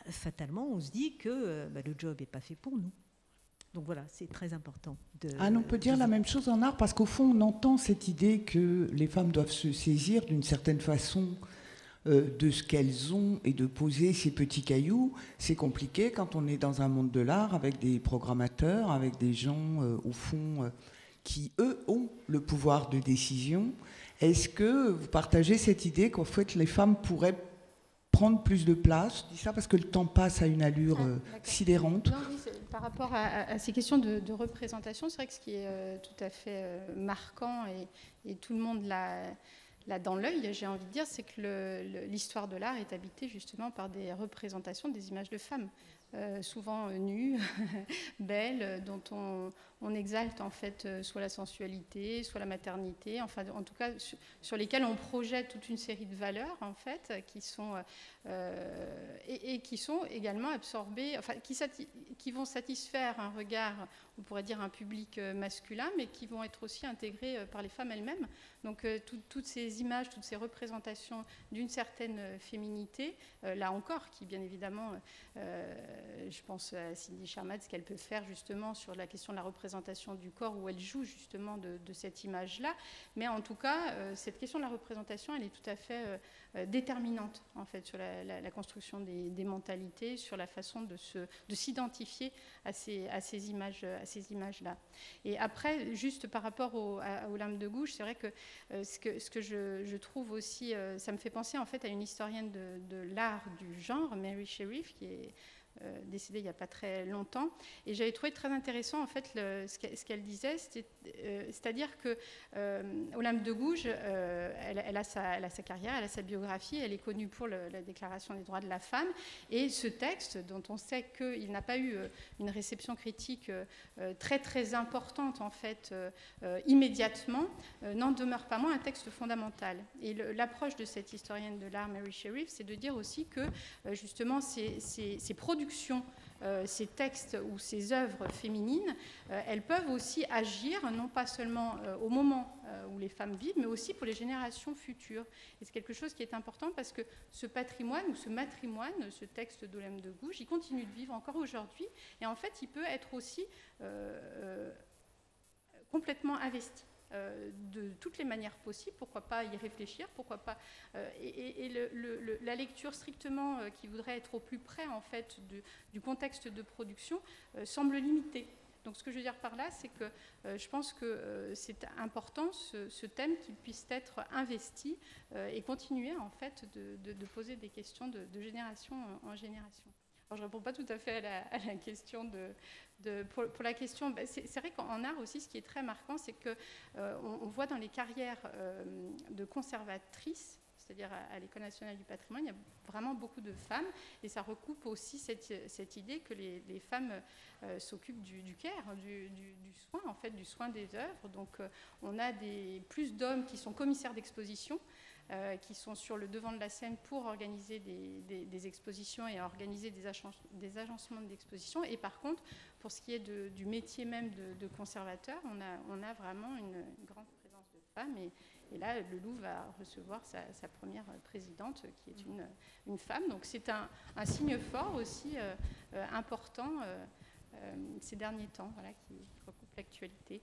fatalement, on se dit que le job n'est pas fait pour nous. Donc voilà, c'est très important. On peut dire la même chose en art, parce qu'au fond, on entend cette idée que les femmes doivent se saisir d'une certaine façon de ce qu'elles ont et de poser ces petits cailloux. C'est compliqué quand on est dans un monde de l'art avec des programmateurs, avec des gens, au fond, qui, eux, ont le pouvoir de décision. Est-ce que vous partagez cette idée qu'en fait, les femmes pourraient prendre plus de place? Je dis ça parce que le temps passe à une allure sidérante. Non, oui, par rapport à ces questions de représentation, c'est vrai que ce qui est tout à fait marquant, et tout le monde l'a dans l'œil, j'ai envie de dire, c'est que l'histoire de l'art est habitée justement par des représentations, des images de femmes, souvent nues, belles, dont on exalte en fait soit la sensualité, soit la maternité, enfin en tout cas sur lesquelles on projette toute une série de valeurs en fait qui sont et qui sont également absorbées, enfin qui vont satisfaire un regard, on pourrait dire un public masculin, mais qui vont être aussi intégrées par les femmes elles-mêmes. Donc toutes ces images, toutes ces représentations d'une certaine féminité, là encore, qui bien évidemment, je pense à Cindy Sherman, ce qu'elle peut faire justement sur la question de la représentation du corps, où elle joue justement de cette image-là. Mais en tout cas, cette question de la représentation, elle est tout à fait déterminante en fait sur la construction des mentalités, sur la façon de s'identifier à ces images-là. Et après, juste par rapport aux lames de gouge, c'est vrai que ce que je trouve aussi, ça me fait penser en fait à une historienne de l'art du genre, Mary Sherif, qui est décédée il n'y a pas très longtemps, et j'avais trouvé très intéressant en fait ce qu'elle disait, c'est-à-dire que aux lames de gouge, elle a sa carrière, elle a sa biographie, elle est connue pour la Déclaration des droits de la femme, et ce texte dont on sait qu'il n'a pas eu une réception critique très très importante en fait immédiatement, n'en demeure pas moins un texte fondamental. Et l'approche de cette historienne de l'art, Mary Sherif, c'est de dire aussi que justement ces productions, ces textes ou ces œuvres féminines, elles peuvent aussi agir, non pas seulement au moment où les femmes vivent, mais aussi pour les générations futures. Et c'est quelque chose qui est important parce que ce patrimoine ou ce matrimoine, ce texte d'Olem de Gouges, il continue de vivre encore aujourd'hui, et en fait, il peut être aussi complètement investi. De toutes les manières possibles, pourquoi pas y réfléchir, pourquoi pas la lecture strictement qui voudrait être au plus près en fait du contexte de production semble limitée. Donc ce que je veux dire par là, c'est que je pense que c'est important ce thème qu'il puisse être investi et continuer en fait de poser des questions de génération en génération. Alors, je ne réponds pas tout à fait à la question pour la question. C'est vrai qu'en art aussi, ce qui est très marquant, c'est qu'on voit dans les carrières de conservatrices, c'est-à-dire à l'École nationale du patrimoine, il y a vraiment beaucoup de femmes, et ça recoupe aussi cette idée que les femmes s'occupent du care, du soin, en fait, du soin des œuvres. Donc, on a plus d'hommes qui sont commissaires d'exposition, qui sont sur le devant de la scène pour organiser des expositions et organiser des agencements d'expositions. Et par contre, pour ce qui est du métier même de conservateur, on a vraiment une grande présence de femmes. Et là, le Louvre va recevoir sa première présidente, qui est une femme. Donc c'est un signe fort aussi important ces derniers temps, voilà, qui recoupe l'actualité.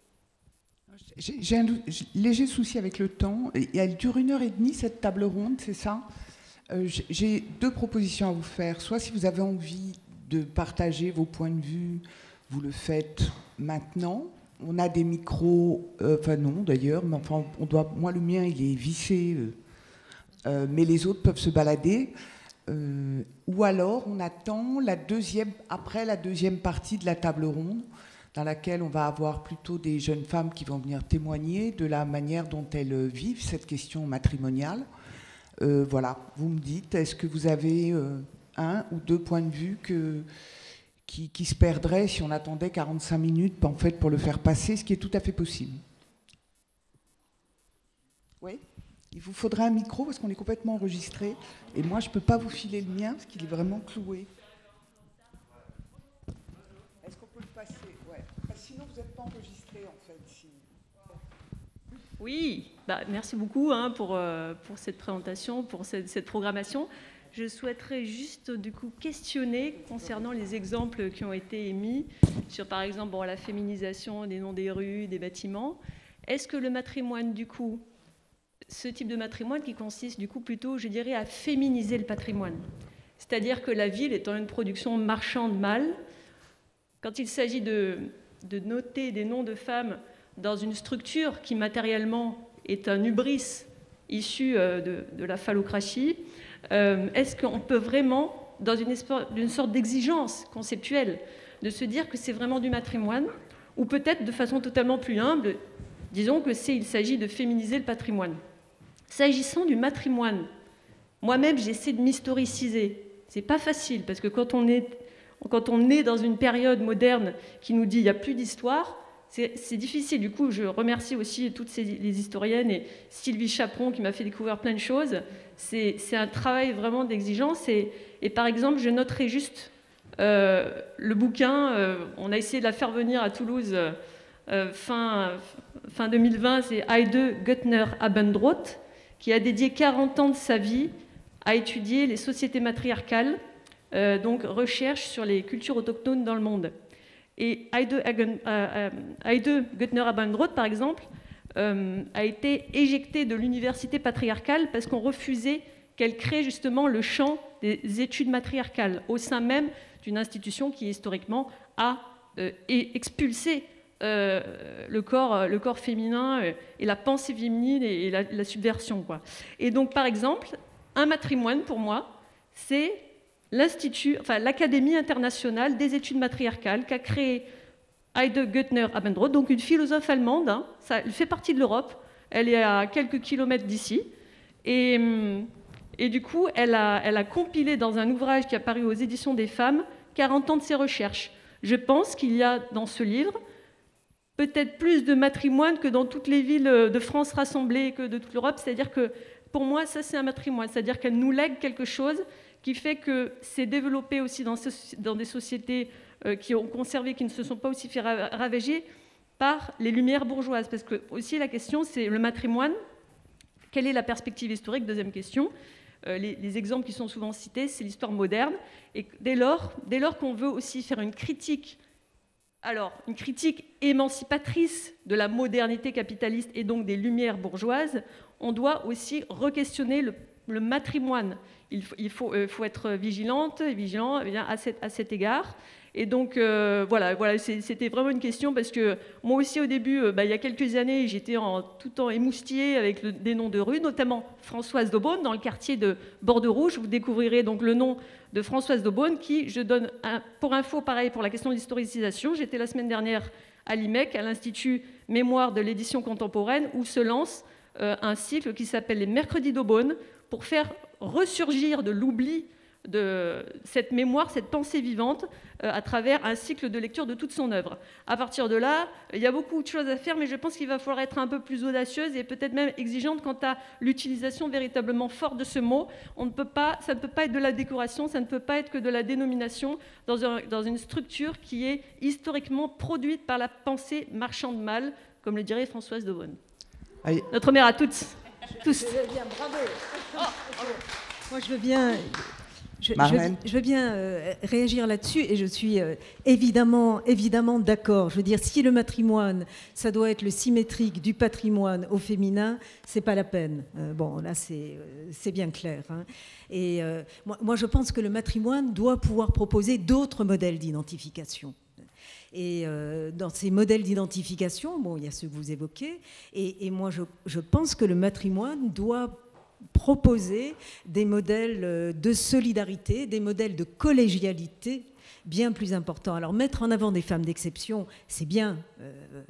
J'ai un léger souci avec le temps. Elle dure 1h30, cette table ronde, c'est ça? J'ai deux propositions à vous faire. Soit si vous avez envie de partager vos points de vue, vous le faites maintenant. On a des micros, enfin non d'ailleurs, mais enfin moi le mien il est vissé, mais les autres peuvent se balader. Ou alors on attend après la deuxième partie de la table ronde, dans laquelle on va avoir plutôt des jeunes femmes qui vont venir témoigner de la manière dont elles vivent cette question matrimoniale. Voilà, vous me dites, est-ce que vous avez un ou deux points de vue qui se perdraient si on attendait 45 minutes en fait, pour le faire passer, ce qui est tout à fait possible? Oui, il vous faudrait un micro parce qu'on est complètement enregistré. Et moi, je ne peux pas vous filer le mien parce qu'il est vraiment cloué. Est-ce qu'on peut le passer? Ouais. Sinon, vous n'êtes pas enregistré, en fait. Oui, merci beaucoup pour cette présentation, pour cette programmation. Je souhaiterais juste du coup questionner concernant les exemples qui ont été émis sur, par exemple, la féminisation des noms des rues, des bâtiments. Est-ce que le matrimoine, du coup, ce type de matrimoine qui consiste du coup plutôt, je dirais, à féminiser le patrimoine. C'est-à-dire que la ville étant une production marchande mâle, quand il s'agit de noter des noms de femmes dans une structure qui matériellement est un hubris issu de la phallocratie, est-ce qu'on peut vraiment, dans une sorte d'exigence conceptuelle, de se dire que c'est vraiment du matrimoine, ou peut-être de façon totalement plus humble, disons qu'il s'agit de féminiser le patrimoine. S'agissant du matrimoine, moi-même j'essaie de m'historiciser. C'est pas facile, parce que quand on est dans une période moderne qui nous dit il n'y a plus d'histoire, c'est difficile. Du coup, je remercie aussi toutes les historiennes et Sylvie Chaperon qui m'a fait découvrir plein de choses. C'est un travail vraiment d'exigence. Et par exemple, je noterai juste le bouquin, on a essayé de la faire venir à Toulouse fin 2020, c'est Heide Göttner Abendroth, qui a dédié 40 ans de sa vie à étudier les sociétés matriarcales, donc recherche sur les cultures autochtones dans le monde. Et Heide Göttner Abendroth, par exemple, a été éjectée de l'université patriarcale parce qu'on refusait qu'elle crée justement le champ des études matriarcales au sein même d'une institution qui, historiquement, a expulsé le corps féminin et la pensée féminine et la subversion, quoi. Et donc, par exemple, un matrimoine, pour moi, c'est l'Académie internationale des études matriarcales qu'a créée Heide Göttner Abendroth, donc une philosophe allemande. Hein, elle fait partie de l'Europe, elle est à quelques kilomètres d'ici. Et du coup, elle a compilé dans un ouvrage qui a paru aux éditions des Femmes 40 ans de ses recherches. Je pense qu'il y a dans ce livre peut-être plus de matrimoine que dans toutes les villes de France rassemblées, que de toute l'Europe. C'est-à-dire que, pour moi, ça c'est un matrimoine. C'est-à-dire qu'elle nous lègue quelque chose qui fait que c'est développé aussi dans des sociétés qui ont conservé, qui ne se sont pas aussi fait ravager par les lumières bourgeoises. Parce que aussi la question, c'est le matrimoine. Quelle est la perspective historique? Deuxième question. Les exemples qui sont souvent cités, c'est l'histoire moderne. Et dès lors qu'on veut aussi faire une critique, alors une critique émancipatrice de la modernité capitaliste et donc des lumières bourgeoises, on doit aussi re-questionner le matrimoine. Il faut être vigilant à cet égard. Et donc, voilà, c'était vraiment une question parce que moi aussi, au début, il y a quelques années, j'étais tout le temps émoustillée avec des noms de rues, notamment Françoise d'Aubonne, dans le quartier de Bordeaux-Rouge. Vous découvrirez donc le nom de Françoise d'Aubonne, qui, je donne pour info, pareil, pour la question de l'historicisation. J'étais la semaine dernière à l'IMEC, à l'Institut Mémoire de l'édition contemporaine, où se lance un cycle qui s'appelle les Mercredis d'Aubonne, pour faire ressurgir de l'oubli de cette mémoire, cette pensée vivante, à travers un cycle de lecture de toute son œuvre. À partir de là, il y a beaucoup de choses à faire, mais je pense qu'il va falloir être un peu plus audacieuse et peut-être même exigeante quant à l'utilisation véritablement forte de ce mot. Ça ne peut pas être de la décoration, ça ne peut pas être que de la dénomination dans une structure qui est historiquement produite par la pensée marchande mâle, comme le dirait Françoise d'Aubonne. Allez. Notre mère à tous. Je veux bien, bravo. Moi, je veux bien... Je veux bien réagir là-dessus et je suis évidemment d'accord. Je veux dire, si le matrimoine, ça doit être le symétrique du patrimoine au féminin, c'est pas la peine. Bon, là, c'est bien clair. Hein. Et moi, je pense que le matrimoine doit pouvoir proposer d'autres modèles d'identification. Et dans ces modèles d'identification, bon, il y a ceux que vous évoquez, et moi, je pense que le matrimoine doit proposer des modèles de solidarité, des modèles de collégialité bien plus importants. Alors mettre en avant des femmes d'exception, c'est bien,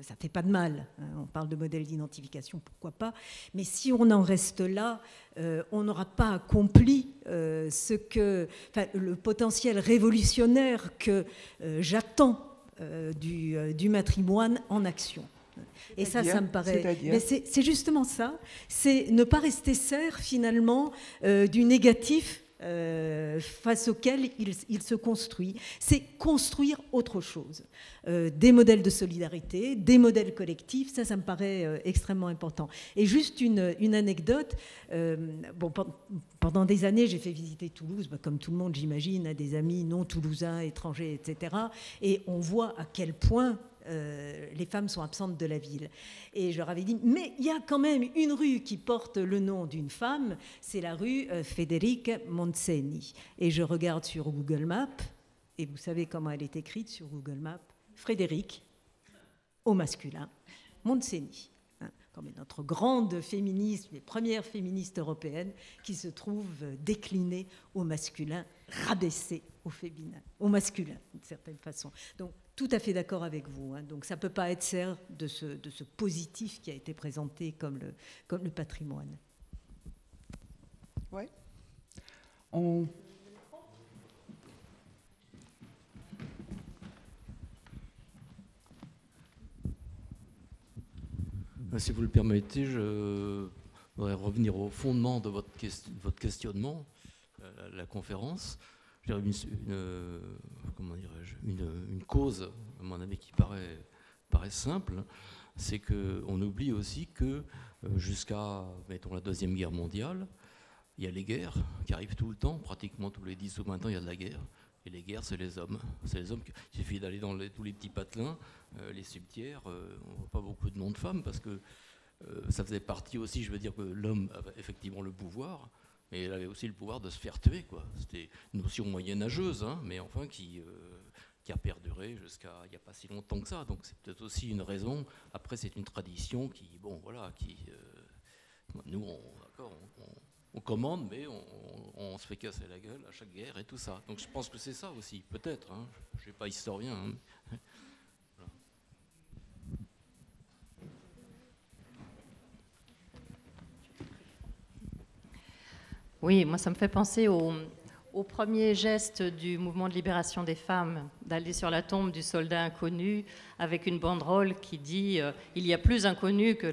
ça ne fait pas de mal. Hein, on parle de modèles d'identification, pourquoi pas. Mais si on en reste là, on n'aura pas accompli le potentiel révolutionnaire que j'attends du matrimoine en action. Et ça me paraît... Mais c'est justement ça, c'est ne pas rester serre finalement du négatif face auquel il se construit. C'est construire autre chose. Des modèles de solidarité, des modèles collectifs, ça me paraît extrêmement important. Et juste une anecdote, pendant des années, j'ai fait visiter Toulouse, comme tout le monde, j'imagine, à des amis non toulousains, étrangers, etc. Et on voit à quel point les femmes sont absentes de la ville. Et je leur avais dit, mais il y a quand même une rue qui porte le nom d'une femme, c'est la rue Federica Montseny. Et je regarde sur Google Maps, et vous savez comment elle est écrite sur Google Maps, Frédéric, au masculin, Montseny. Comme notre grande féministe, les premières féministes européennes qui se trouvent déclinées au masculin, rabaissées au féminin, au masculin, d'une certaine façon. Donc, tout à fait d'accord avec vous. Donc, ça ne peut pas être serre de ce positif qui a été présenté comme le patrimoine. Ouais. Si vous le permettez, je voudrais revenir au fondement de votre questionnement, la conférence. Une cause, à mon avis, qui paraît simple, c'est qu'on oublie aussi que jusqu'à, mettons, la Deuxième Guerre mondiale, il y a les guerres qui arrivent tout le temps, pratiquement tous les 10 ou 20 ans, il y a de la guerre. Et les guerres, c'est les hommes. C'est les hommes. Il suffit d'aller dans tous les petits patelins, les cimetières. On ne voit pas beaucoup de noms de femmes parce que ça faisait partie aussi, je veux dire, que l'homme avait effectivement le pouvoir, mais il avait aussi le pouvoir de se faire tuer, quoi. C'était une notion moyenâgeuse, hein, mais enfin qui a perduré jusqu'à il n'y a pas si longtemps que ça. Donc c'est peut-être aussi une raison. Après, c'est une tradition qui, bon, voilà, nous, on commande, mais on se fait casser la gueule à chaque guerre et tout ça. Donc je pense que c'est ça aussi, peut-être. Hein. Je ne suis pas historien. Hein. Voilà. Oui, moi ça me fait penser au premier geste du mouvement de libération des femmes, d'aller sur la tombe du soldat inconnu avec une banderole qui dit il y a plus inconnu que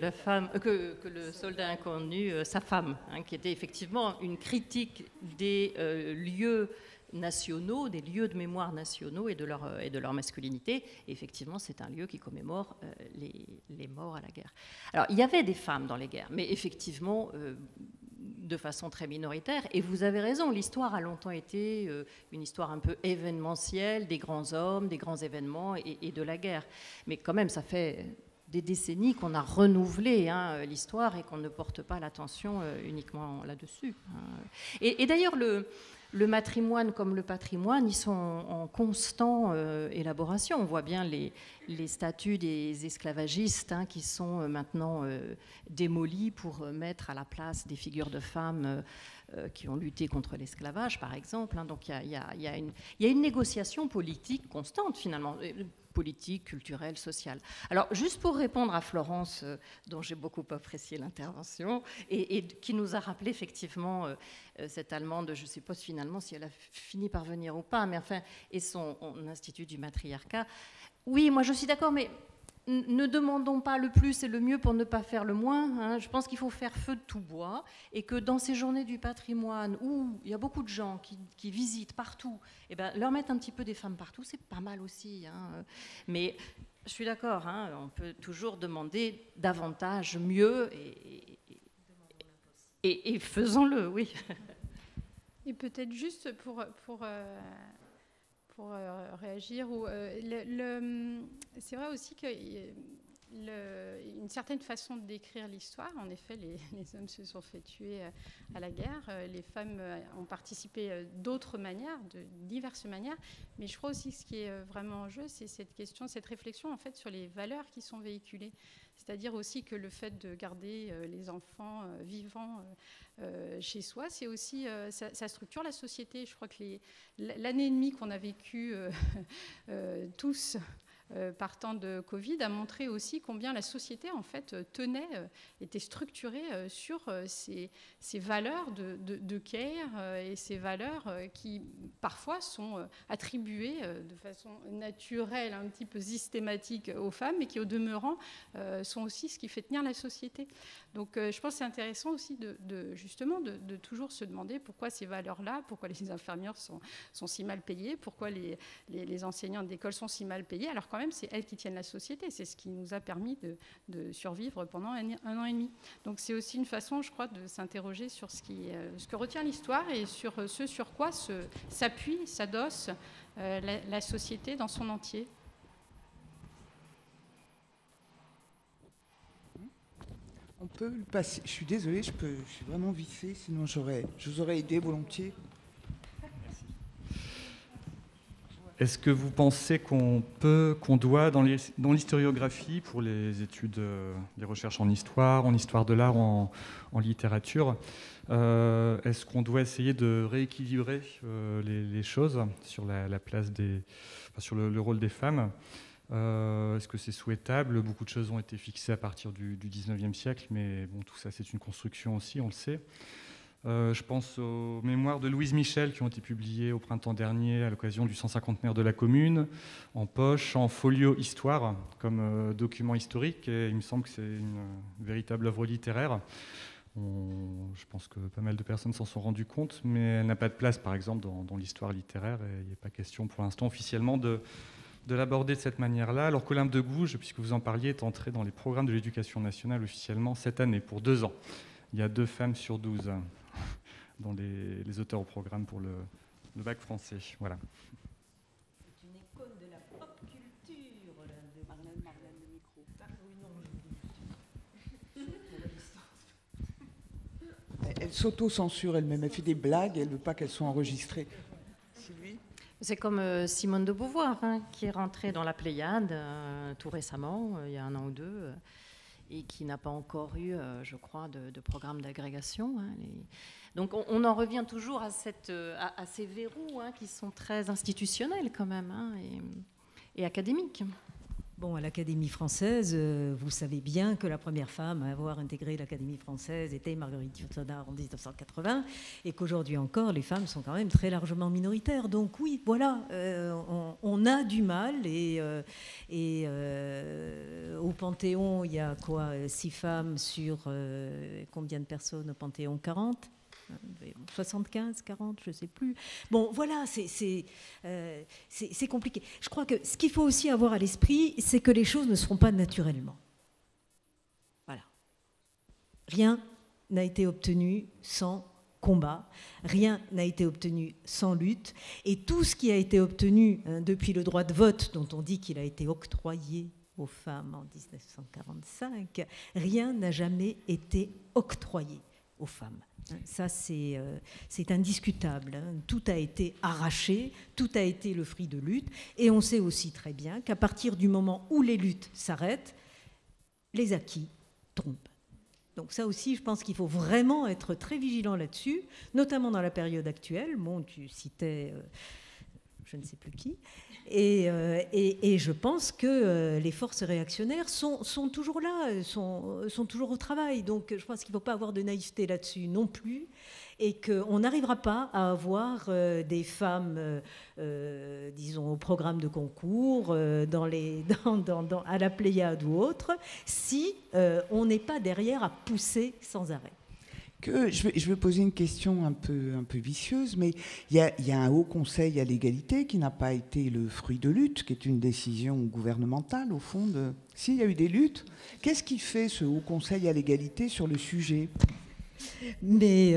le soldat inconnu, sa femme, hein, qui était effectivement une critique des lieux nationaux, des lieux de mémoire nationaux et de leur masculinité. Et effectivement, c'est un lieu qui commémore les morts à la guerre. Alors, il y avait des femmes dans les guerres, mais effectivement de façon très minoritaire. Et vous avez raison, l'histoire a longtemps été une histoire un peu événementielle, des grands hommes, des grands événements et de la guerre. Mais quand même, ça fait des décennies qu'on a renouvelé l'histoire et qu'on ne porte pas l'attention uniquement là-dessus. Et d'ailleurs, le matrimoine comme le patrimoine, ils sont en constante élaboration. On voit bien les statuts des esclavagistes qui sont maintenant démolis pour mettre à la place des figures de femmes qui ont lutté contre l'esclavage, par exemple. Donc il y a une négociation politique constante, finalement, politique, culturelle, sociale. Alors, juste pour répondre à Florence, dont j'ai beaucoup apprécié l'intervention, et qui nous a rappelé effectivement cette Allemande, je ne sais pas finalement si elle a fini par venir ou pas, mais enfin, et son institut du matriarcat. Oui, moi je suis d'accord, mais ne demandons pas le plus et le mieux pour ne pas faire le moins. Je pense qu'il faut faire feu de tout bois et que dans ces journées du patrimoine où il y a beaucoup de gens qui visitent partout, eh ben, leur mettre un petit peu des femmes partout, c'est pas mal aussi. Mais je suis d'accord, on peut toujours demander davantage, mieux et faisons-le, oui. Et peut-être juste pour réagir, c'est vrai aussi qu'il une certaine façon de décrire l'histoire. En effet, les hommes se sont fait tuer à la guerre. Les femmes ont participé d'autres manières, de diverses manières. Mais je crois aussi que ce qui est vraiment en jeu, c'est cette question, cette réflexion en fait sur les valeurs qui sont véhiculées. C'est-à-dire aussi que le fait de garder les enfants vivants chez soi, c'est aussi, ça structure la société. Je crois que l'année et demie qu'on a vécue tous partant de Covid a montré aussi combien la société en fait était structurée sur ces valeurs de care et ces valeurs qui parfois sont attribuées de façon naturelle, un petit peu systématique aux femmes, mais qui au demeurant sont aussi ce qui fait tenir la société. Donc je pense que c'est intéressant aussi justement de toujours se demander pourquoi ces valeurs-là, pourquoi les infirmières sont si mal payées, pourquoi les enseignants d'école sont si mal payés, alors quand même c'est elles qui tiennent la société, c'est ce qui nous a permis de survivre pendant un an et demi. Donc c'est aussi une façon, je crois, de s'interroger sur ce que retient l'histoire et sur ce sur quoi s'appuie, s'adosse la société dans son entier. On peut le passer. Je suis désolée, je suis vraiment vissée, sinon je vous aurais aidé volontiers. Est-ce que vous pensez qu'on doit, dans l'historiographie, pour les études, les recherches en histoire de l'art, en littérature, est-ce qu'on doit essayer de rééquilibrer les choses sur la place sur le rôle des femmes? Est-ce que c'est souhaitable? Beaucoup de choses ont été fixées à partir du 19e siècle, mais bon, tout ça c'est une construction aussi, on le sait. Je pense aux mémoires de Louise Michel qui ont été publiées au printemps dernier à l'occasion du 150e de la Commune, en poche, en folio histoire, comme document historique. Et il me semble que c'est une véritable œuvre littéraire. Je pense que pas mal de personnes s'en sont rendues compte, mais elle n'a pas de place, par exemple, dans l'histoire littéraire. Et il n'est pas question pour l'instant officiellement de l'aborder de cette manière-là. Alors qu'Olympe de Gouges, puisque vous en parliez, est entrée dans les programmes de l'éducation nationale officiellement cette année, pour 2 ans. Il y a 2 femmes sur 12 dans les auteurs au programme pour le bac français. Voilà. C'est une icône de la pop culture, de Marlène, le micro. Elle s'auto-censure elle-même, elle fait des blagues, elle ne veut pas qu'elles soient enregistrées. Sylvie ? C'est comme Simone de Beauvoir, hein, qui est rentrée dans la Pléiade tout récemment, il y a 1 an ou 2, et qui n'a pas encore eu, je crois, de programme d'agrégation. Hein. Donc on en revient toujours à ces verrous, hein, qui sont très institutionnels quand même, hein, et académiques. Bon, à l'Académie française, vous savez bien que la première femme à avoir intégré l'Académie française était Marguerite Yourcenar en 1980, et qu'aujourd'hui encore, les femmes sont quand même très largement minoritaires. Donc oui, voilà, on a du mal, et au Panthéon, il y a quoi, 6 femmes sur combien de personnes au Panthéon? 40 ? 75, 40, je ne sais plus. Bon, voilà, c'est compliqué. Je crois que ce qu'il faut aussi avoir à l'esprit, c'est que les choses ne seront pas naturellement. Voilà. Rien n'a été obtenu sans combat, rien n'a été obtenu sans lutte, et tout ce qui a été obtenu, hein, depuis le droit de vote, dont on dit qu'il a été octroyé aux femmes en 1945, rien n'a jamais été octroyé aux femmes. Ça, c'est indiscutable. Hein. Tout a été arraché, tout a été le fruit de luttes. Et on sait aussi très bien qu'à partir du moment où les luttes s'arrêtent, les acquis tombent. Donc ça aussi, je pense qu'il faut vraiment être très vigilant là-dessus, notamment dans la période actuelle. Bon, tu citais je ne sais plus qui. Et je pense que les forces réactionnaires sont toujours là, sont toujours au travail. Donc je pense qu'il ne faut pas avoir de naïveté là-dessus non plus, et qu'on n'arrivera pas à avoir des femmes, disons, au programme de concours, à la Pléiade ou autre, si on n'est pas derrière à pousser sans arrêt. Je vais poser une question un peu vicieuse, mais il y a un haut conseil à l'égalité qui n'a pas été le fruit de lutte, qui est une décision gouvernementale, au fond. S'il y a eu des luttes, qu'est-ce qui fait ce haut conseil à l'égalité sur le sujet ? Mais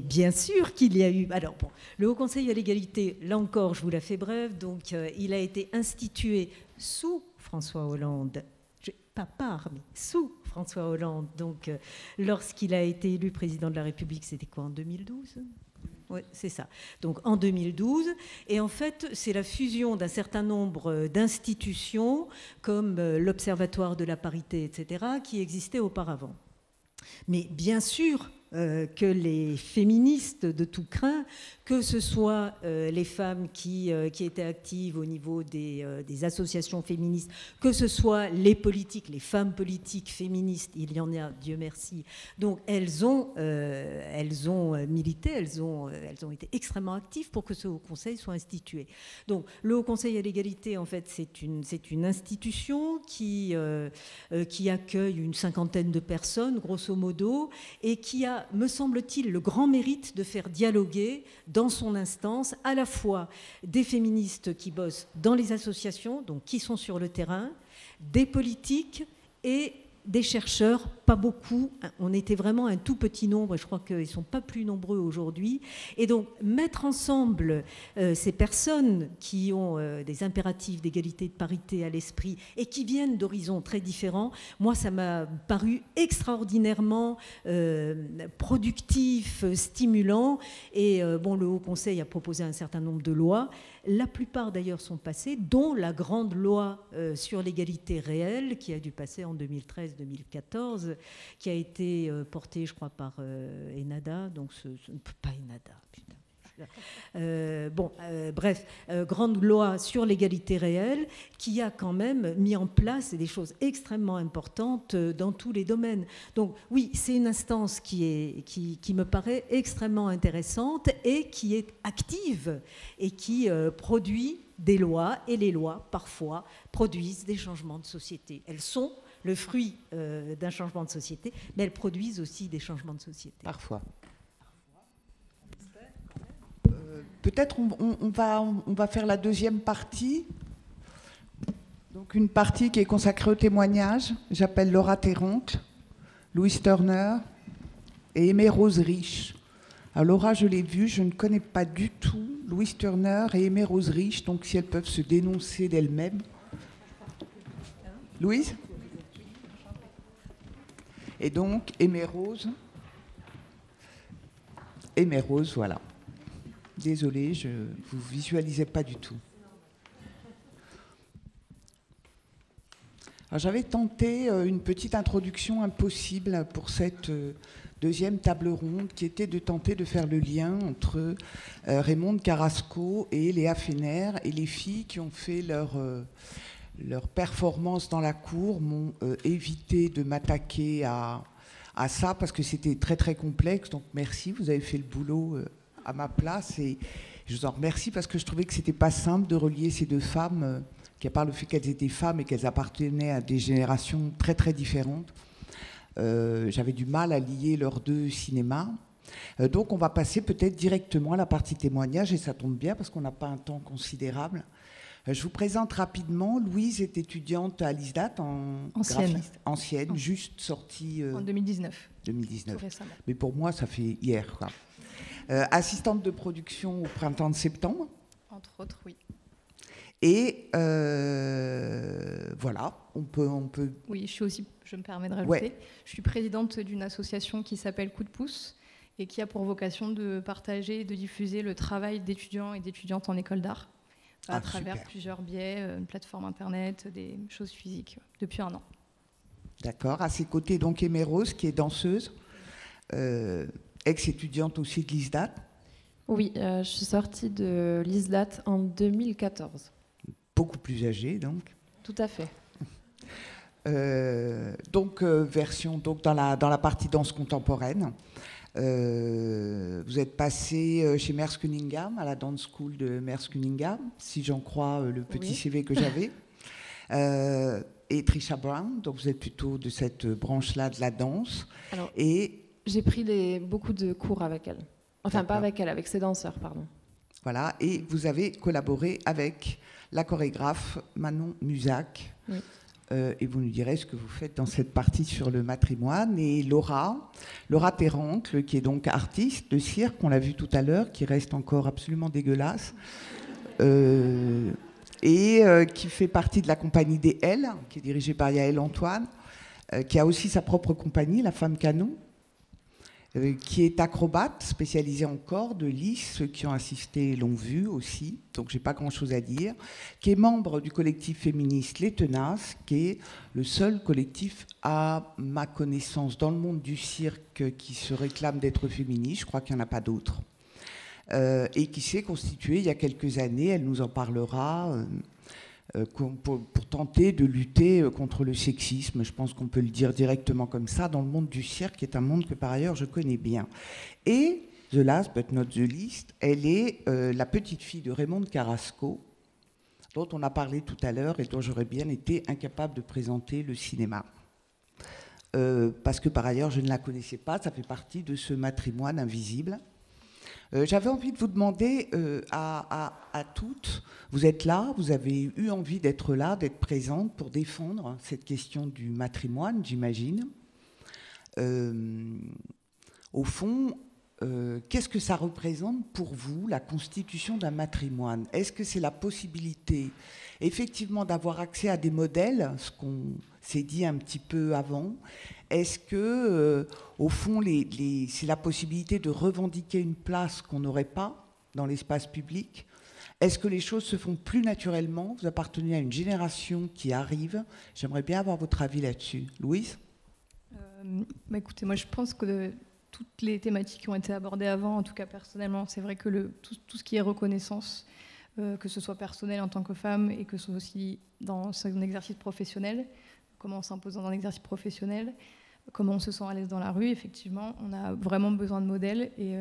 bien sûr qu'il y a eu... Alors bon, le Haut Conseil à l'égalité, là encore, je vous la fais brève, donc il a été institué sous François Hollande, pas par, mais sous François Hollande, donc lorsqu'il a été élu président de la République, c'était quoi, en 2012 ? Oui, c'est ça. Donc en 2012, et en fait, c'est la fusion d'un certain nombre d'institutions, comme l'Observatoire de la parité, etc., qui existaient auparavant. Mais bien sûr que les féministes de tout crin, que ce soit les femmes qui étaient actives au niveau des associations féministes, que ce soit les politiques, les femmes politiques féministes, il y en a, Dieu merci. Donc elles ont milité, elles ont été extrêmement actives pour que ce Haut Conseil soit institué. Donc le Haut Conseil à l'égalité, en fait, c'est une institution qui accueille une 50aine de personnes, grosso modo, et qui a, me semble-t-il, le grand mérite de faire dialoguer dans son instance à la fois des féministes qui bossent dans les associations, donc qui sont sur le terrain, des politiques et des chercheurs pas beaucoup. On était vraiment un tout petit nombre, et je crois qu'ils ne sont pas plus nombreux aujourd'hui. Et donc, mettre ensemble ces personnes qui ont des impératifs d'égalité, de parité à l'esprit, et qui viennent d'horizons très différents, moi, ça m'a paru extraordinairement productif, stimulant. Et bon, le Haut Conseil a proposé un certain nombre de lois. La plupart d'ailleurs sont passées, dont la grande loi sur l'égalité réelle qui a dû passer en 2013-2014, qui a été portée, je crois, par Enada. Donc, pas Enada, putain. Bref, grande loi sur l'égalité réelle qui a quand même mis en place des choses extrêmement importantes dans tous les domaines. Donc oui, c'est une instance qui me paraît extrêmement intéressante et qui est active et qui produit des lois, et les lois, parfois, produisent des changements de société. Elles sont le fruit d'un changement de société, mais elles produisent aussi des changements de société. Parfois. Peut-être on va faire la deuxième partie. Donc une partie qui est consacrée au témoignage. J'appelle Laura Terroncle, Louise Turner et Aimée Rose Riche. Alors Laura, je l'ai vue, je ne connais pas du tout Louise Turner et Aimée Rose Riche, donc si elles peuvent se dénoncer d'elles-mêmes. Louise ? Et donc Aimée Rose, voilà. Désolée, je ne vous visualisais pas du tout. Alors, j'avais tenté une petite introduction impossible pour cette deuxième table ronde, qui était de tenter de faire le lien entre Raymonde Carrasco et Léa Fener, et les filles qui ont fait leur performance dans la cour m'ont évité de m'attaquer à ça, parce que c'était très très complexe. Donc merci, vous avez fait le boulot à ma place, et je vous en remercie, parce que je trouvais que c'était pas simple de relier ces deux femmes qui, à part le fait qu'elles étaient femmes et qu'elles appartenaient à des générations très très différentes, j'avais du mal à lier leurs deux cinémas. Donc on va passer peut-être directement à la partie témoignage, et ça tombe bien parce qu'on n'a pas un temps considérable. Je vous présente rapidement. Louise est étudiante à l'ISDAT en graphiste. Ancienne, juste sortie en 2019. 2019. Tout récemment. Mais pour moi, ça fait hier, quoi. Assistante de production au printemps de septembre. Entre autres, oui. Et voilà, on peut. Oui, je suis aussi, je me permets de rajouter, ouais. Je suis présidente d'une association qui s'appelle Coup de pouce et qui a pour vocation de partager et de diffuser le travail d'étudiants et d'étudiantes en école d'art à travers super. Plusieurs biais, une plateforme internet, des choses physiques, depuis 1 an. D'accord. À ses côtés, donc, Aimée Rose, qui est danseuse, ex-étudiante aussi de l'ISDAT. Oui, je suis sortie de l'ISDAT en 2014. Beaucoup plus âgée, donc. Tout à fait. Version donc dans la partie danse contemporaine. Vous êtes passé chez Merce Cunningham, à la Dance School de Merce Cunningham, si j'en crois le petit CV que j'avais. Et Trisha Brown, donc vous êtes plutôt de cette branche-là de la danse. Alors, j'ai pris beaucoup de cours avec elle. Enfin, pas avec elle, avec ses danseurs, pardon. Voilà, et vous avez collaboré avec la chorégraphe Manon Musac. Oui. Et vous nous direz ce que vous faites dans cette partie sur le matrimoine. Et Laura Terroncle, qui est donc artiste de cirque, on l'a vu tout à l'heure, qui reste encore absolument dégueulasse, et qui fait partie de la compagnie des L, qui est dirigée par Yaël Antoine, qui a aussi sa propre compagnie, la Femme Canon, qui est acrobate, spécialisée en corde, lisse. Ceux qui ont assisté l'ont vu aussi, donc j'ai pas grand-chose à dire, qui est membre du collectif féministe Les Tenaces, qui est le seul collectif, à ma connaissance, dans le monde du cirque qui se réclame d'être féministe. Je crois qu'il n'y en a pas d'autres. Et qui s'est constituée il y a quelques années, elle nous en parlera, pour tenter de lutter contre le sexisme. Je pense qu'on peut le dire directement comme ça, dans le monde du cirque, qui est un monde que par ailleurs je connais bien. Et, the last but not the least, elle est la petite fille de Raymonde Carrasco, dont on a parlé tout à l'heure et dont j'aurais bien été incapable de présenter le cinéma. Parce que par ailleurs je ne la connaissais pas, ça fait partie de ce matrimoine invisible. J'avais envie de vous demander à toutes, vous êtes là, vous avez eu envie d'être là, d'être présente pour défendre cette question du matrimoine, j'imagine. Au fond, qu'est-ce que ça représente pour vous, la constitution d'un matrimoine? Est-ce que c'est la possibilité, effectivement, d'avoir accès à des modèles, ce qu'on s'est dit un petit peu avant? Est-ce que, au fond, c'est la possibilité de revendiquer une place qu'on n'aurait pas dans l'espace public? Est-ce que les choses se font plus naturellement? Vous appartenez à une génération qui arrive. J'aimerais bien avoir votre avis là-dessus. Louise? Écoutez, moi je pense que toutes les thématiques qui ont été abordées avant, en tout cas personnellement, c'est vrai que tout ce qui est reconnaissance, que ce soit personnel en tant que femme et que ce soit aussi dans son exercice professionnel, comment on s'impose dans un exercice professionnel, comment on se sent à l'aise dans la rue, effectivement, on a vraiment besoin de modèles. Et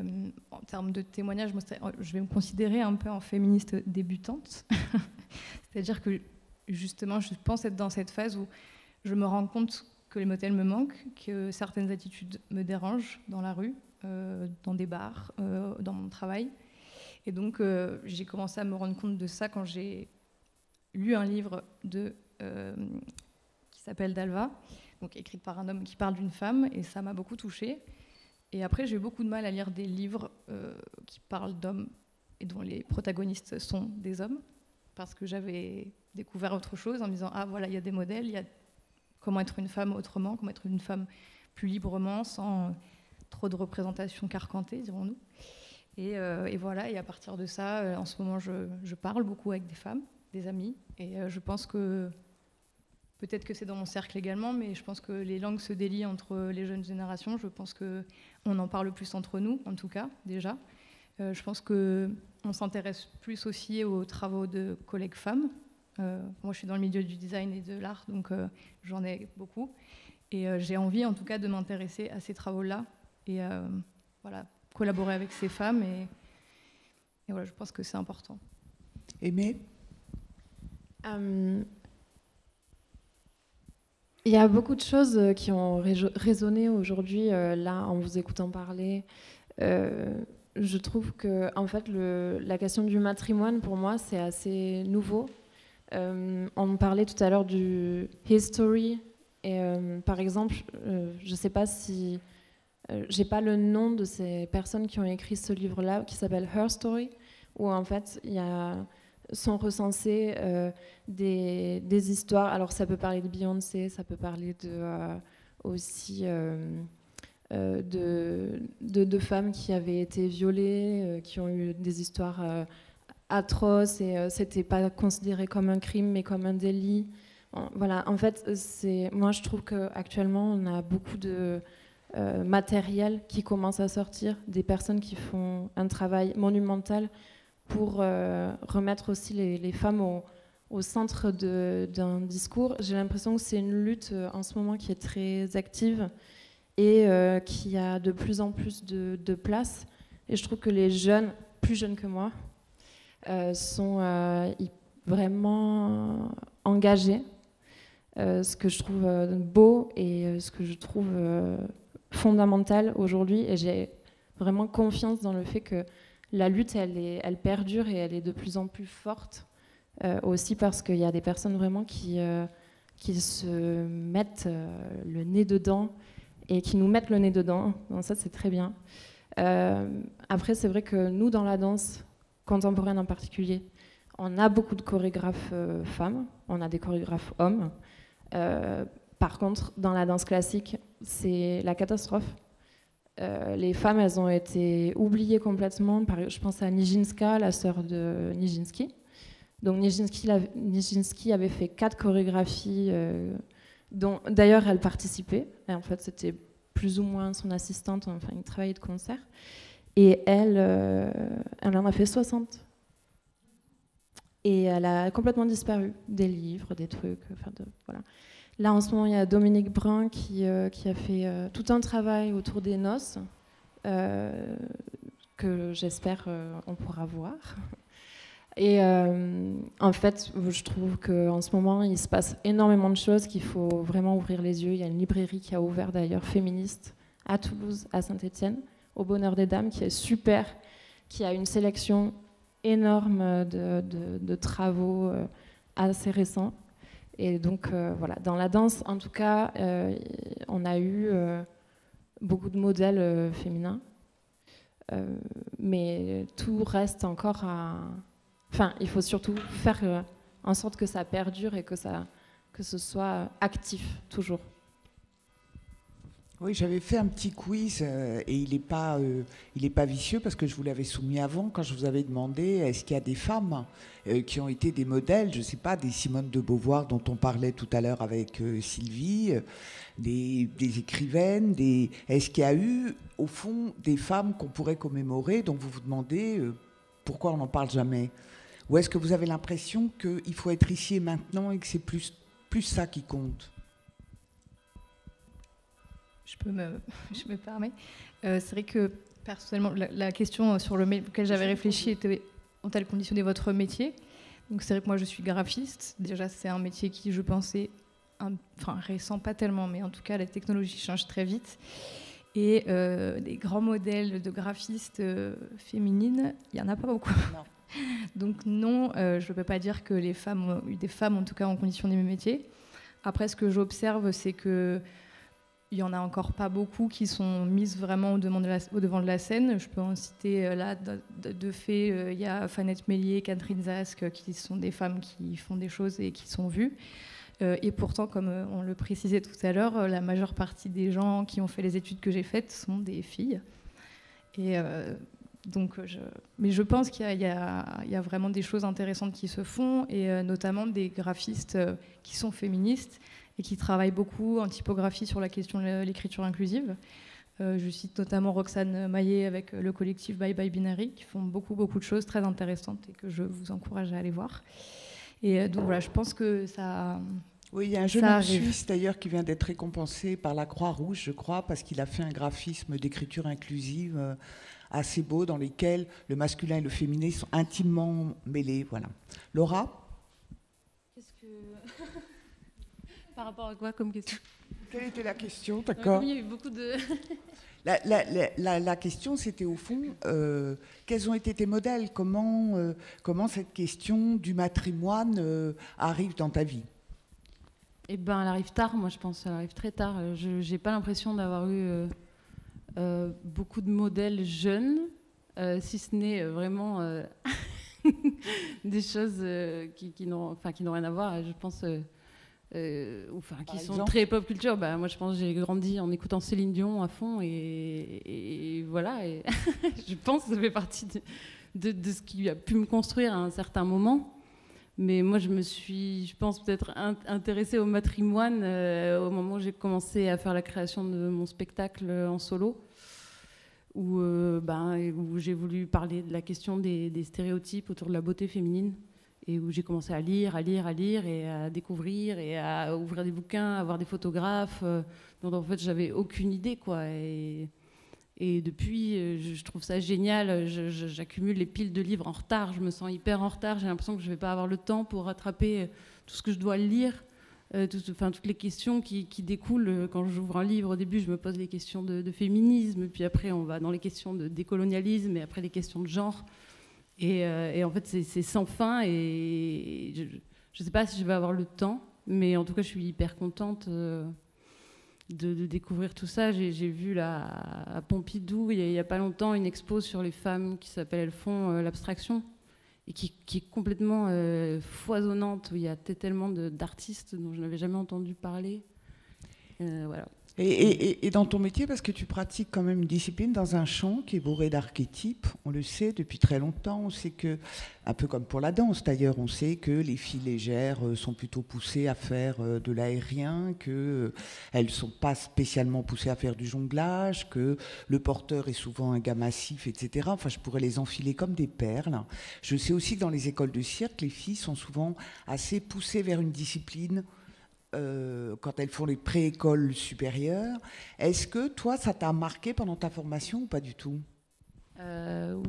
en termes de témoignages, moi, je vais me considérer un peu en féministe débutante. C'est-à-dire que, justement, je pense être dans cette phase où je me rends compte que les modèles me manquent, que certaines attitudes me dérangent dans la rue, dans des bars, dans mon travail. Et donc, j'ai commencé à me rendre compte de ça quand j'ai lu un livre qui s'appelle Dalva, donc écrite par un homme qui parle d'une femme, et ça m'a beaucoup touchée. Et après, j'ai eu beaucoup de mal à lire des livres qui parlent d'hommes et dont les protagonistes sont des hommes, parce que j'avais découvert autre chose en me disant « Ah, voilà, il y a des modèles, il y a comment être une femme autrement, comment être une femme plus librement, sans trop de représentation carcantée, dirons-nous. » Et voilà, et à partir de ça, en ce moment, je parle beaucoup avec des femmes, des amis, et je pense que peut-être que c'est dans mon cercle également, mais je pense que les langues se délient entre les jeunes générations. Je pense qu'on en parle plus entre nous, en tout cas, déjà. Je pense qu'on s'intéresse plus aussi aux travaux de collègues femmes. Moi, je suis dans le milieu du design et de l'art, donc j'en ai beaucoup. Et j'ai envie, en tout cas, de m'intéresser à ces travaux-là et voilà, collaborer avec ces femmes. Et voilà, je pense que c'est important. Aimée? Il y a beaucoup de choses qui ont résonné aujourd'hui, là, en vous écoutant parler. Je trouve que, en fait, la question du matrimoine, pour moi, c'est assez nouveau. On parlait tout à l'heure du history. Et, par exemple, je ne sais pas si... j'ai pas le nom de ces personnes qui ont écrit ce livre-là, qui s'appelle Her Story, où, en fait, sont recensées des histoires. Alors ça peut parler de Beyoncé, ça peut parler aussi de femmes qui avaient été violées, qui ont eu des histoires atroces, et c'était pas considéré comme un crime mais comme un délit. Voilà, en fait, moi je trouve qu'actuellement on a beaucoup de matériel qui commence à sortir, des personnes qui font un travail monumental pour remettre aussi les femmes au centre d'un discours. J'ai l'impression que c'est une lutte en ce moment qui est très active et qui a de plus en plus de place. Et je trouve que les jeunes, plus jeunes que moi, sont vraiment engagés. Ce que je trouve beau et ce que je trouve fondamental aujourd'hui. Et j'ai vraiment confiance dans le fait que la lutte, elle perdure et elle est de plus en plus forte, aussi parce qu'il y a des personnes vraiment qui se mettent le nez dedans et qui nous mettent le nez dedans. Donc ça, c'est très bien. Après, c'est vrai que nous, dans la danse contemporaine en particulier, on a beaucoup de chorégraphes femmes, on a des chorégraphes hommes. Par contre, dans la danse classique, c'est la catastrophe. Les femmes, elles ont été oubliées complètement. Je pense à Nijinská, la sœur de Nijinsky. Donc Nijinsky avait fait 4 chorégraphies, dont d'ailleurs elle participait. Et en fait, c'était plus ou moins son assistante, enfin, il travaillait de concert. Et elle en a fait 60. Et elle a complètement disparu des livres, des trucs. Voilà. Là, en ce moment, il y a Dominique Brun qui a fait tout un travail autour des noces, que j'espère on pourra voir. Et en fait, je trouve qu'en ce moment, il se passe énormément de choses, qu'il faut vraiment ouvrir les yeux. Il y a une librairie qui a ouvert d'ailleurs, féministe, à Toulouse, à Saint-Étienne, au Bonheur des Dames, qui est super, qui a une sélection énorme de travaux assez récents. Et donc, voilà, dans la danse, en tout cas, on a eu beaucoup de modèles féminins. Mais tout reste encore à... Enfin, il faut surtout faire en sorte que ça perdure et que ce soit actif, toujours. Oui, j'avais fait un petit quiz et il n'est pas vicieux parce que je vous l'avais soumis avant quand je vous avais demandé est-ce qu'il y a des femmes qui ont été des modèles, je ne sais pas, des Simone de Beauvoir dont on parlait tout à l'heure avec Sylvie, des écrivaines, est-ce qu'il y a eu au fond des femmes qu'on pourrait commémorer dont vous vous demandez pourquoi on n'en parle jamais? Ou est-ce que vous avez l'impression qu'il faut être ici et maintenant et que c'est plus ça qui compte? Je me permets. C'est vrai que personnellement, la question sur laquelle j'avais réfléchi était ont-elles conditionné votre métier? Donc c'est vrai que moi je suis graphiste. Déjà c'est un métier qui, je pensais, récent pas tellement, mais en tout cas la technologie change très vite. Et des grands modèles de graphistes féminines, il n'y en a pas beaucoup. Non. Donc non, je ne peux pas dire que des femmes en tout cas ont conditionné mes métiers. Après ce que j'observe, c'est que il n'y en a encore pas beaucoup qui sont mises vraiment au devant de la scène. Je peux en citer là, de fait, il y a Fanette Mélier, Catherine Zasque, qui sont des femmes qui font des choses et qui sont vues. Et pourtant, comme on le précisait tout à l'heure, la majeure partie des gens qui ont fait les études que j'ai faites sont des filles. Et mais je pense qu'il y a vraiment des choses intéressantes qui se font, et notamment des graphistes qui sont féministes et qui travaillent beaucoup en typographie sur la question de l'écriture inclusive. Je cite notamment Roxane Maillet avec le collectif Bye Bye Binary, qui font beaucoup de choses très intéressantes et que je vous encourage à aller voir. Et donc voilà, je pense que ça... Oui, il y a un jeune homme suisse d'ailleurs qui vient d'être récompensé par la Croix-Rouge, je crois, parce qu'il a fait un graphisme d'écriture inclusive assez beau, dans lequel le masculin et le féminin sont intimement mêlés. Voilà. Laura ? Par rapport à quoi comme question? Quelle était la question? D'accord. Il y a eu beaucoup de... La question, c'était au fond, quels ont été tes modèles? Comment cette question du matrimoine arrive dans ta vie? Eh ben, elle arrive tard, moi je pense, elle arrive très tard. Je n'ai pas l'impression d'avoir eu beaucoup de modèles jeunes, si ce n'est vraiment des choses qui n'ont rien à voir, je pense... qui sont très pop culture. Moi, je pense que j'ai grandi en écoutant Céline Dion à fond, et voilà. Et je pense que ça fait partie de ce qui a pu me construire à un certain moment. Mais moi, je me suis, je pense, peut-être intéressée au matrimoine au moment où j'ai commencé à faire la création de mon spectacle en solo, où j'ai voulu parler de la question des stéréotypes autour de la beauté féminine. Et où j'ai commencé à lire et à découvrir et à ouvrir des bouquins, à voir des photographes. Donc en fait, j'avais aucune idée, quoi. Et depuis, je trouve ça génial. J'accumule les piles de livres en retard. Je me sens hyper en retard. J'ai l'impression que je ne vais pas avoir le temps pour rattraper tout ce que je dois lire. Toutes les questions qui découlent. Quand j'ouvre un livre, au début, je me pose les questions de féminisme. Puis après, on va dans les questions de décolonialisme et après les questions de genre. Et en fait, c'est sans fin, et je ne sais pas si je vais avoir le temps, mais en tout cas, je suis hyper contente de découvrir tout ça. J'ai vu à Pompidou, il n'y a pas longtemps, une expo sur les femmes qui s'appelle Elles font l'abstraction, et qui est complètement foisonnante, où il y a tellement d'artistes dont je n'avais jamais entendu parler. Voilà. Et dans ton métier, parce que tu pratiques quand même une discipline dans un champ qui est bourré d'archétypes, on le sait depuis très longtemps, on sait que, un peu comme pour la danse d'ailleurs, on sait que les filles légères sont plutôt poussées à faire de l'aérien, qu'elles ne sont pas spécialement poussées à faire du jonglage, que le porteur est souvent un gars massif, etc. Enfin, je pourrais les enfiler comme des perles. Je sais aussi que dans les écoles de cirque, les filles sont souvent assez poussées vers une discipline quand elles font les pré-écoles supérieures. Est-ce que toi, ça t'a marqué pendant ta formation ou pas du tout?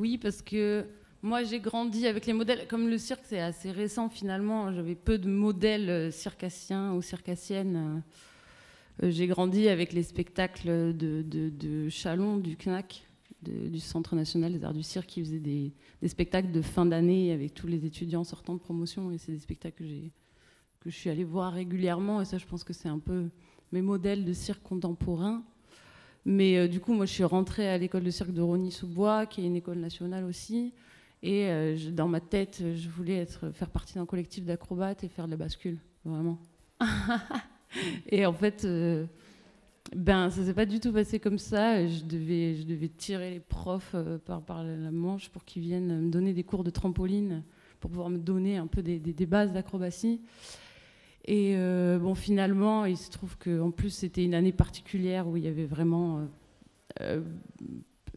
Oui, parce que moi, j'ai grandi avec les modèles. Comme le cirque, c'est assez récent finalement. J'avais peu de modèles circassiens ou circassiennes. J'ai grandi avec les spectacles de Chalon, du CNAC, du Centre National des Arts du Cirque, qui faisait des spectacles de fin d'année avec tous les étudiants sortant de promotion. Et c'est des spectacles que je suis allée voir régulièrement, et ça, je pense que c'est un peu mes modèles de cirque contemporain. Mais du coup, moi, je suis rentrée à l'école de cirque de Rosny-sous-Bois, qui est une école nationale aussi. Et dans ma tête, je voulais faire partie d'un collectif d'acrobates et faire de la bascule, vraiment. Et en fait, ça s'est pas du tout passé comme ça. Je devais tirer les profs par la manche pour qu'ils viennent me donner des cours de trampoline pour pouvoir me donner un peu des bases d'acrobatie. Et finalement, il se trouve qu'en plus, c'était une année particulière où il y avait vraiment...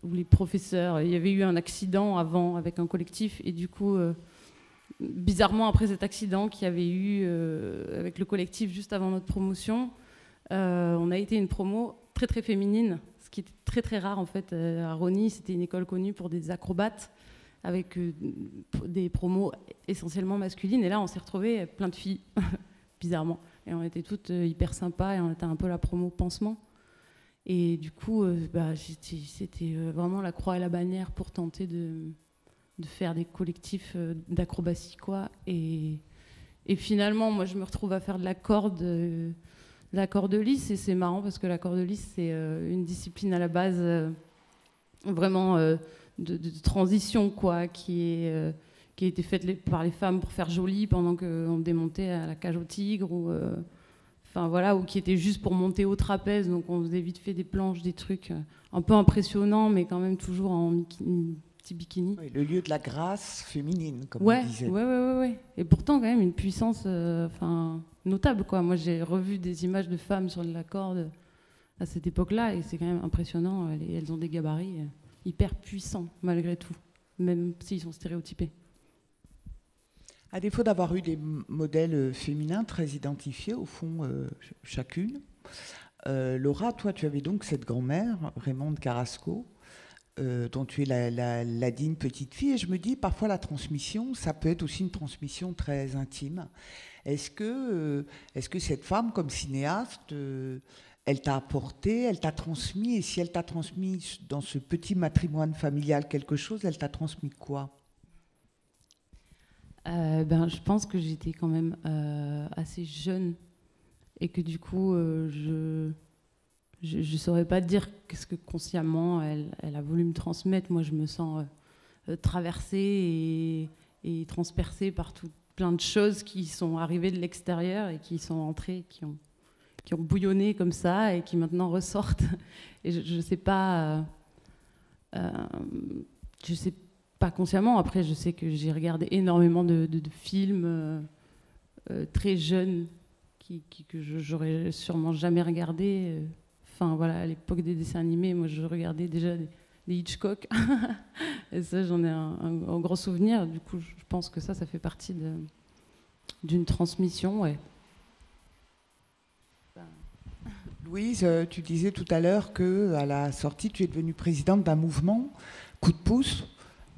où les professeurs... Il y avait eu un accident avant avec un collectif. Et du coup, bizarrement, après cet accident qu'il y avait eu avec le collectif juste avant notre promotion, on a été une promo très, très féminine, ce qui était très, très rare, en fait. À Rosny, c'était une école connue pour des acrobates, avec des promos essentiellement masculines. Et là, on s'est retrouvés plein de filles, bizarrement. Et on était toutes hyper sympas et on était un peu la promo pansement. Et du coup, c'était vraiment la croix et la bannière pour tenter de faire des collectifs d'acrobatie, quoi. Et finalement, moi, je me retrouve à faire de la corde lisse. Et c'est marrant parce que la corde lisse, c'est une discipline à la base vraiment de transition, quoi, qui a été faite par les femmes pour faire joli pendant qu'on démontait à la cage au tigre, ou qui était juste pour monter au trapèze. Donc on faisait vite fait des planches, des trucs un peu impressionnants, mais quand même toujours en petit bikini. Oui, le lieu de la grâce féminine, comme on disait. Ouais. Et pourtant, quand même, une puissance notable, quoi. Moi, j'ai revu des images de femmes sur de la corde à cette époque-là, et c'est quand même impressionnant. Elles ont des gabarits hyper puissants, malgré tout, même s'ils sont stéréotypés. À défaut d'avoir eu des modèles féminins très identifiés, au fond, chacune, Laura, toi, tu avais donc cette grand-mère, Raymonde Carrasco, dont tu es la digne petite fille. Et je me dis, parfois, la transmission, ça peut être aussi une transmission très intime. Est-ce que cette femme, comme cinéaste, elle t'a apporté, elle t'a transmis, et si elle t'a transmis dans ce petit matrimoine familial quelque chose, elle t'a transmis quoi ? Je pense que j'étais quand même assez jeune et que du coup, je saurais pas dire qu'est-ce que consciemment elle a voulu me transmettre. Moi, je me sens traversée et transpercée par plein de choses qui sont arrivées de l'extérieur et qui sont entrées, qui ont bouillonné comme ça et qui maintenant ressortent. Et je sais pas... je sais pas consciemment. Après, je sais que j'ai regardé énormément de films très jeunes que j'aurais sûrement jamais regardé. À l'époque des dessins animés, moi, je regardais déjà des Hitchcock. Et ça, j'en ai un gros souvenir. Du coup, je pense que ça fait partie d'une transmission, ouais. Louise, tu disais tout à l'heure qu'à la sortie, tu es devenue présidente d'un mouvement, Coup de pouce,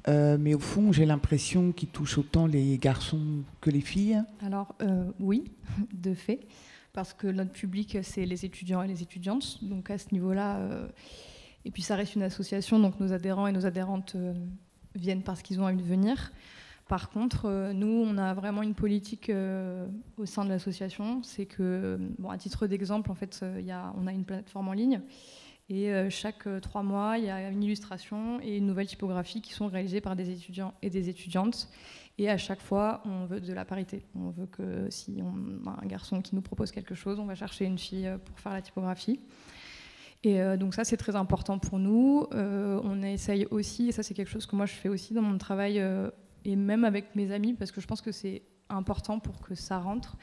mais au fond, j'ai l'impression qu'il touche autant les garçons que les filles. Alors, oui, de fait, parce que notre public, c'est les étudiants et les étudiantes. Donc, à ce niveau-là, et puis ça reste une association, donc nos adhérents et nos adhérentes viennent parce qu'ils ont envie de venir. Par contre, nous, on a vraiment une politique au sein de l'association. C'est que, à titre d'exemple, en fait, on a une plateforme en ligne. Et chaque 3 mois, il y a une illustration et une nouvelle typographie qui sont réalisées par des étudiants et des étudiantes. Et à chaque fois, on veut de la parité. On veut que si on a un garçon qui nous propose quelque chose, on va chercher une fille pour faire la typographie. Et donc ça, c'est très important pour nous. On essaye aussi, et ça c'est quelque chose que moi je fais aussi dans mon travail, et même avec mes amis, parce que je pense que c'est important pour que ça rentre,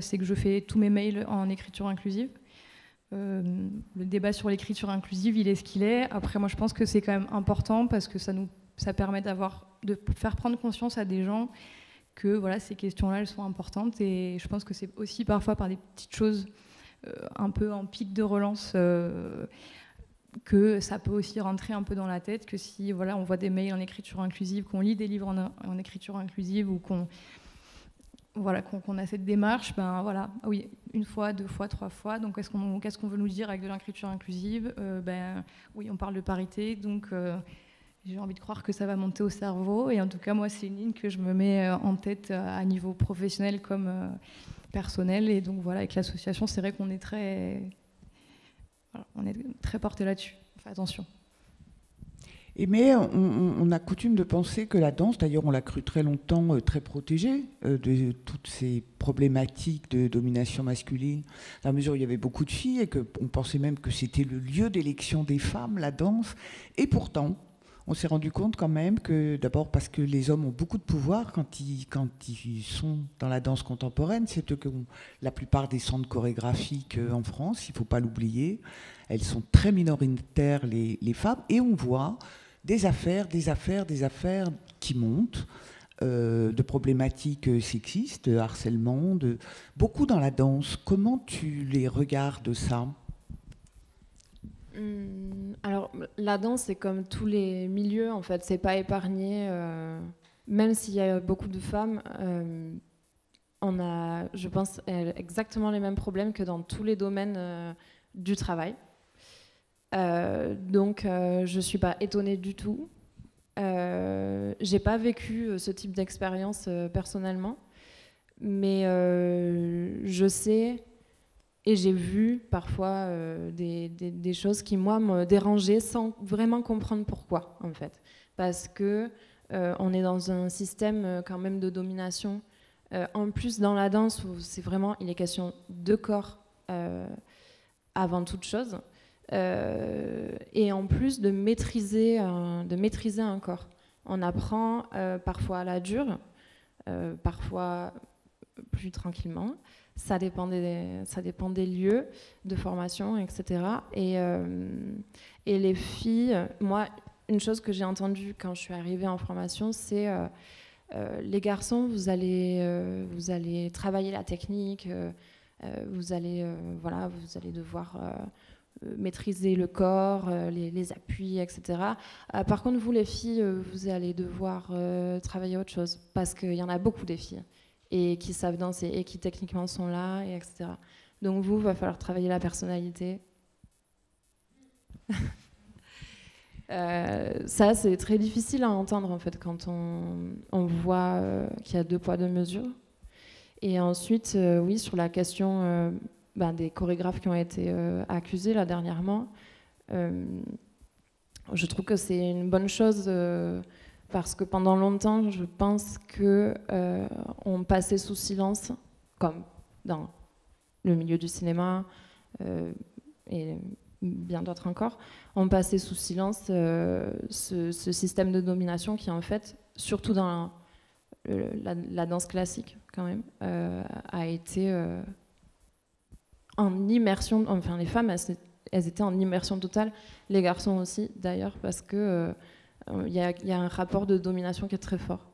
c'est que je fais tous mes mails en écriture inclusive. Le débat sur l'écriture inclusive, il est ce qu'il est. Après, moi je pense que c'est quand même important parce que ça permet de faire prendre conscience à des gens que voilà, ces questions-là, elles sont importantes. Et je pense que c'est aussi parfois par des petites choses un peu en pic de relance que ça peut aussi rentrer un peu dans la tête, que si voilà, on voit des mails en écriture inclusive, qu'on lit des livres en écriture inclusive ou qu'on a cette démarche, oui, 1 fois, 2 fois, 3 fois, donc qu'est-ce qu'on veut nous dire avec de l'écriture inclusive ? Oui, on parle de parité, donc j'ai envie de croire que ça va monter au cerveau, et en tout cas, moi, c'est une ligne que je me mets en tête à niveau professionnel comme personnel, et donc voilà, avec l'association, c'est vrai qu'on est très... voilà, on est très porté là-dessus. On fait attention. Mais on a coutume de penser que la danse, d'ailleurs on l'a cru très longtemps très protégée de toutes ces problématiques de domination masculine, dans la mesure où il y avait beaucoup de filles et qu'on pensait même que c'était le lieu d'élection des femmes, la danse. Et pourtant, on s'est rendu compte quand même que, d'abord parce que les hommes ont beaucoup de pouvoir quand ils sont dans la danse contemporaine, c'est eux qui ont la plupart des centres chorégraphiques en France, il ne faut pas l'oublier. Elles sont très minoritaires, les femmes, et on voit des affaires qui montent, de problématiques sexistes, de harcèlement, beaucoup dans la danse. Comment tu les regardes, ça ? Alors, la danse, c'est comme tous les milieux, en fait, c'est pas épargné. Même s'il y a beaucoup de femmes, on a, je pense, exactement les mêmes problèmes que dans tous les domaines du travail. Donc, je suis pas étonnée du tout. J'ai pas vécu ce type d'expérience personnellement, mais je sais et j'ai vu parfois des choses qui, moi, me dérangeaient sans vraiment comprendre pourquoi, en fait. Parce que on est dans un système quand même de domination. En plus, dans la danse, où c'est vraiment, il est question de corps avant toute chose. Et en plus de maîtriser un corps. On apprend parfois à la dure, parfois plus tranquillement. Ça dépend des lieux de formation, etc. Et les filles, moi, une chose que j'ai entendue quand je suis arrivée en formation, c'est les garçons, vous allez travailler la technique, vous allez devoir maîtriser le corps, les appuis, etc. Par contre, vous, les filles, vous allez devoir travailler autre chose, parce qu'il y en a beaucoup des filles, et qui savent danser, et qui techniquement sont là, et etc. Donc vous, il va falloir travailler la personnalité. Ça, c'est très difficile à entendre, en fait, quand on voit qu'il y a 2 poids, 2 mesures. Et ensuite, oui, sur la question des chorégraphes qui ont été accusés là dernièrement, je trouve que c'est une bonne chose parce que pendant longtemps, je pense qu'on passait sous silence, comme dans le milieu du cinéma et bien d'autres encore, on passait sous silence ce système de domination qui, en fait, surtout dans la danse classique, quand même, a été en immersion. Enfin, les femmes, elles étaient en immersion totale, les garçons aussi, d'ailleurs, parce que y a un rapport de domination qui est très fort.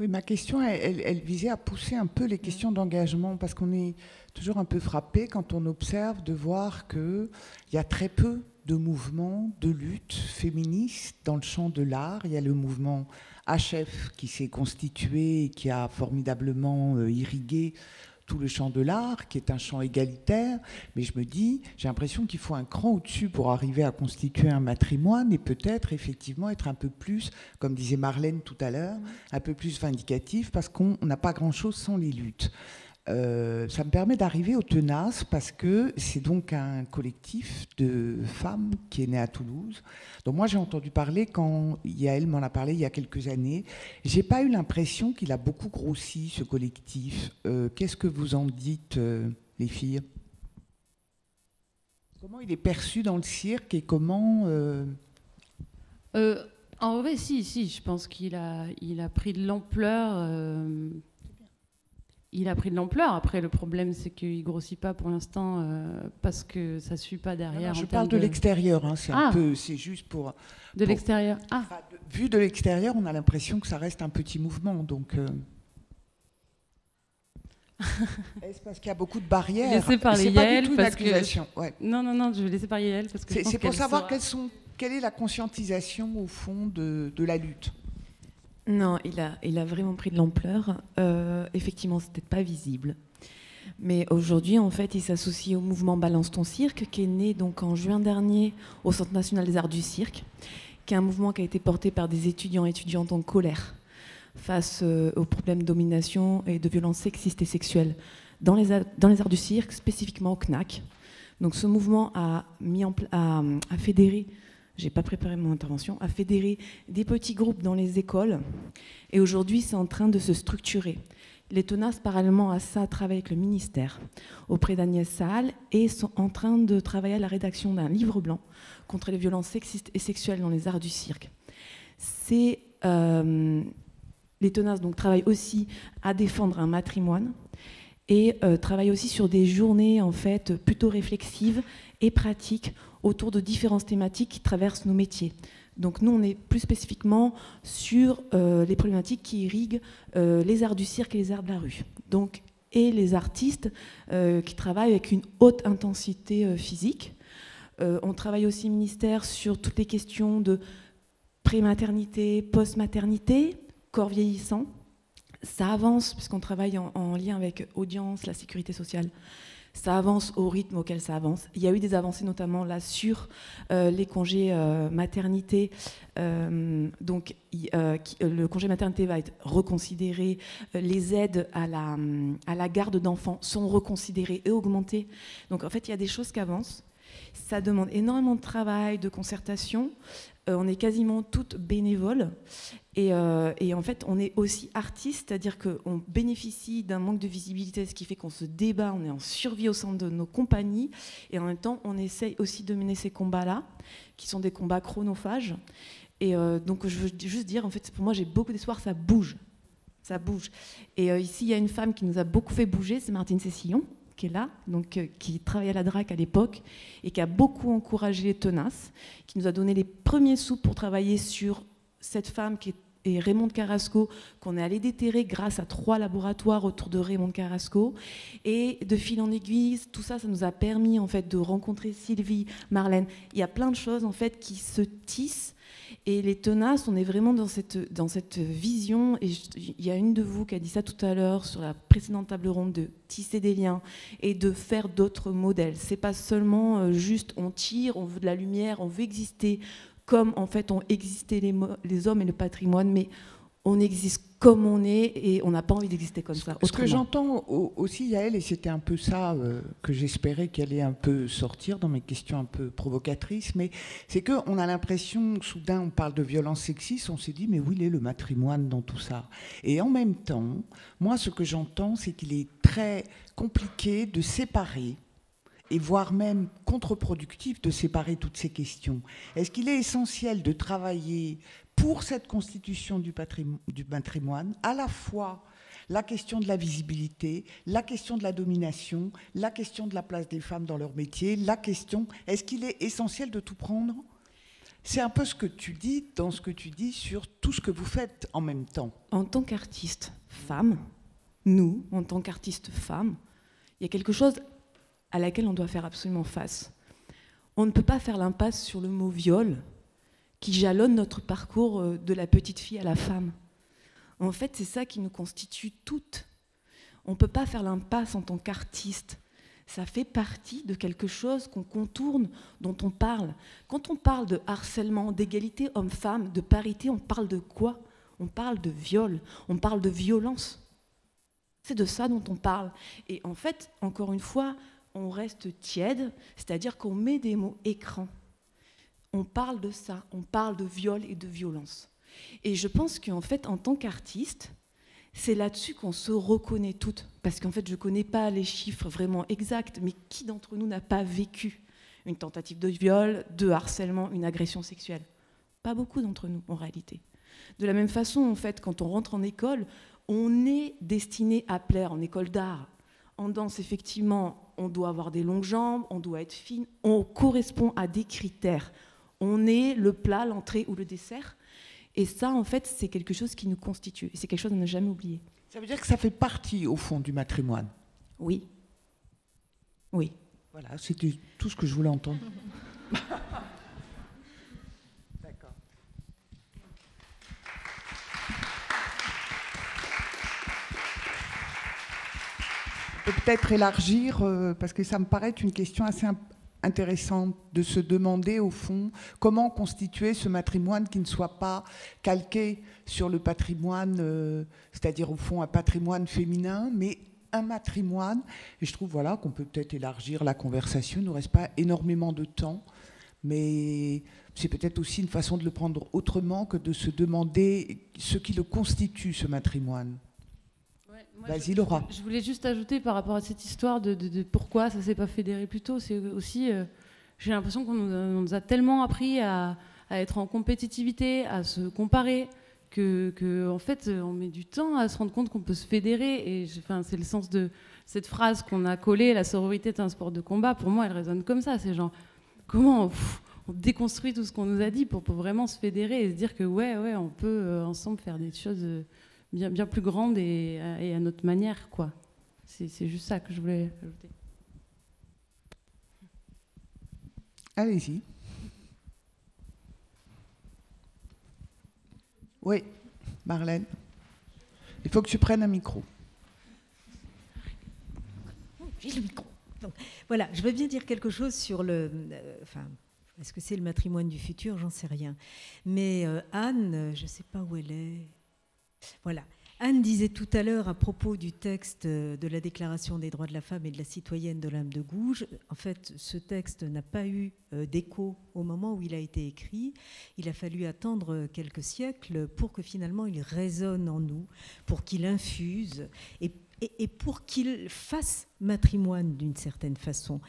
Oui, ma question, elle visait à pousser un peu les questions d'engagement, parce qu'on est toujours un peu frappé quand on observe de voir qu'il y a très peu de mouvements de lutte féministes dans le champ de l'art. Il y a le mouvement HF qui s'est constitué et qui a formidablement irrigué tout le champ de l'art, qui est un champ égalitaire, mais je me dis, j'ai l'impression qu'il faut un cran au-dessus pour arriver à constituer un matrimoine et peut-être effectivement être un peu plus, comme disait Marlène tout à l'heure, un peu plus vindicatif, parce qu'on n'a pas grand-chose sans les luttes. Ça me permet d'arriver au Tenace, parce que c'est donc un collectif de femmes qui est né à Toulouse. Donc moi j'ai entendu parler quand Yael m'en a parlé il y a quelques années. J'ai pas eu l'impression qu'il a beaucoup grossi, ce collectif. Qu'est-ce que vous en dites, les filles ? Comment il est perçu dans le cirque et comment En vrai, si, je pense qu'il a pris de l'ampleur. Il a pris de l'ampleur. Après, le problème, c'est qu'il ne grossit pas pour l'instant parce que ça ne suit pas derrière. Non, je parle de l'extérieur. Hein, c'est juste pour... De l'extérieur. Vu de l'extérieur, on a l'impression que ça reste un petit mouvement. Donc, est-ce parce qu'il y a beaucoup de barrières ? Laissez parler Yael, parce que... Ouais. Non, je vais laisser parler Yael parce que... C'est pour savoir quelle est la conscientisation, au fond, de la lutte. Non, il a vraiment pris de l'ampleur. Effectivement, c'était pas visible. Mais aujourd'hui, en fait, il s'associe au mouvement Balance ton cirque, qui est né donc en juin dernier au Centre national des arts du cirque, qui est un mouvement qui a été porté par des étudiants et étudiantes en colère face aux problèmes de domination et de violences sexistes et sexuelles dans les arts du cirque, spécifiquement au CNAC. Donc ce mouvement a fédéré, j'ai pas préparé mon intervention, a fédéré des petits groupes dans les écoles, et aujourd'hui c'est en train de se structurer. Les TENAS, parallèlement à ça, travaillent avec le ministère auprès d'Agnès Saal et sont en train de travailler à la rédaction d'un livre blanc contre les violences sexistes et sexuelles dans les arts du cirque. Les TENAS donc, travaillent aussi à défendre un matrimoine et travaillent aussi sur des journées en fait, plutôt réflexives et pratiques autour de différentes thématiques qui traversent nos métiers. Donc nous, on est plus spécifiquement sur les problématiques qui irriguent les arts du cirque et les arts de la rue. Donc, et les artistes qui travaillent avec une haute intensité physique. On travaille aussi au ministère sur toutes les questions de prématernité, post-maternité, corps vieillissant. Ça avance, puisqu'on travaille en lien avec Audience, la sécurité sociale. Ça avance au rythme auquel ça avance. Il y a eu des avancées notamment là sur les congés maternité. Donc le congé maternité va être reconsidéré. Les aides à la garde d'enfants sont reconsidérées et augmentées. Donc en fait, il y a des choses qui avancent. Ça demande énormément de travail, de concertation. On est quasiment toutes bénévoles. Et en fait, on est aussi artistes, c'est-à-dire qu'on bénéficie d'un manque de visibilité, ce qui fait qu'on se débat, on est en survie au sein de nos compagnies. Et en même temps, on essaye aussi de mener ces combats-là, qui sont des combats chronophages. Et donc, je veux juste dire, en fait, pour moi, j'ai beaucoup d'espoir, ça bouge. Ça bouge. Et ici, il y a une femme qui nous a beaucoup fait bouger, c'est Martine Cessillon, qui est là, donc, qui travaillait à la DRAC à l'époque et qui a beaucoup encouragé les tenaces, qui nous a donné les premiers sous pour travailler sur cette femme qui est Raymond Carrasco, qu'on est allé déterrer grâce à 3 laboratoires autour de Raymond Carrasco. Et de fil en aiguille, tout ça, ça nous a permis en fait, de rencontrer Sylvie, Marlène. Il y a plein de choses en fait, qui se tissent. Et les tenaces, on est vraiment dans cette vision. Et il y a une de vous qui a dit ça tout à l'heure sur la précédente table ronde, de tisser des liens et de faire d'autres modèles. C'est pas seulement juste on tire, on veut de la lumière, on veut exister comme en fait ont existé les hommes et le patrimoine, mais on existe comme on est et on n'a pas envie d'exister comme ça. Ce que j'entends aussi, Yael, et c'était un peu ça que j'espérais qu'elle allait un peu sortir dans mes questions un peu provocatrices, mais c'est qu'on a l'impression, soudain on parle de violence sexiste, on s'est dit mais où il est le matrimoine dans tout ça? Et en même temps, moi ce que j'entends, c'est qu'il est très compliqué de séparer et voire même contre-productif de séparer toutes ces questions. Est-ce qu'il est essentiel de travailler pour cette constitution du patrimoine, à la fois la question de la visibilité, la question de la domination, la question de la place des femmes dans leur métier, la question, est-ce qu'il est essentiel de tout prendre? C'est un peu ce que tu dis dans ce que tu dis sur tout ce que vous faites en même temps. En tant qu'artiste femme, nous, en tant qu'artistes femmes, il y a quelque chose à laquelle on doit faire absolument face. On ne peut pas faire l'impasse sur le mot viol qui jalonne notre parcours de la petite fille à la femme. En fait, c'est ça qui nous constitue toutes. On ne peut pas faire l'impasse en tant qu'artiste. Ça fait partie de quelque chose qu'on contourne, dont on parle. Quand on parle de harcèlement, d'égalité homme-femme, de parité, on parle de quoi? On parle de viol, on parle de violence. C'est de ça dont on parle. Et en fait, encore une fois, on reste tiède, c'est-à-dire qu'on met des mots écran. On parle de ça, on parle de viol et de violence. Et je pense qu'en fait, en tant qu'artiste, c'est là-dessus qu'on se reconnaît toutes. Parce qu'en fait, je ne connais pas les chiffres vraiment exacts, mais qui d'entre nous n'a pas vécu une tentative de viol, de harcèlement, une agression sexuelle? Pas beaucoup d'entre nous, en réalité. De la même façon, en fait, quand on rentre en école, on est destiné à plaire en école d'art. En danse, effectivement, on doit avoir des longues jambes, on doit être fine, on correspond à des critères. On est le plat, l'entrée ou le dessert. Et ça, en fait, c'est quelque chose qui nous constitue. Et c'est quelque chose à ne jamais oublier. Ça veut dire que ça fait partie, au fond, du matrimoine? Oui. Oui. Voilà, c'était tout ce que je voulais entendre. D'accord. Peut-être élargir, parce que ça me paraît une question assez intéressante de se demander, au fond, comment constituer ce matrimoine qui ne soit pas calqué sur le patrimoine, c'est-à-dire, au fond, un patrimoine féminin, mais un matrimoine. Et je trouve voilà, qu'on peut peut-être élargir la conversation. Il ne nous reste pas énormément de temps, mais c'est peut-être aussi une façon de le prendre autrement que de se demander ce qui le constitue, ce matrimoine. Vas-y, Laura. Je voulais juste ajouter par rapport à cette histoire de pourquoi ça ne s'est pas fédéré plus tôt. C'est aussi, j'ai l'impression qu'on nous a tellement appris à être en compétitivité, à se comparer, que en fait, on met du temps à se rendre compte qu'on peut se fédérer. Et c'est le sens de cette phrase qu'on a collée, la sororité est un sport de combat. Pour moi, elle résonne comme ça. C'est genre, comment on déconstruit tout ce qu'on nous a dit pour vraiment se fédérer et se dire que ouais, on peut ensemble faire des choses bien plus grandes et à notre manière, quoi. C'est juste ça que je voulais ajouter. Allez-y. Oui, Marlène. Il faut que tu prennes un micro. J'ai le micro. Donc, voilà, je veux bien dire quelque chose sur le... est-ce que c'est le matrimoine du futur? J'en sais rien. Mais Anne, je ne sais pas où elle est. Voilà. Anne disait tout à l'heure à propos du texte de la Déclaration des droits de la femme et de la citoyenne de l'âme de Gouges, en fait, ce texte n'a pas eu d'écho au moment où il a été écrit. Il a fallu attendre quelques siècles pour que finalement il résonne en nous, pour qu'il infuse et pour qu'il fasse matrimoine d'une certaine façon.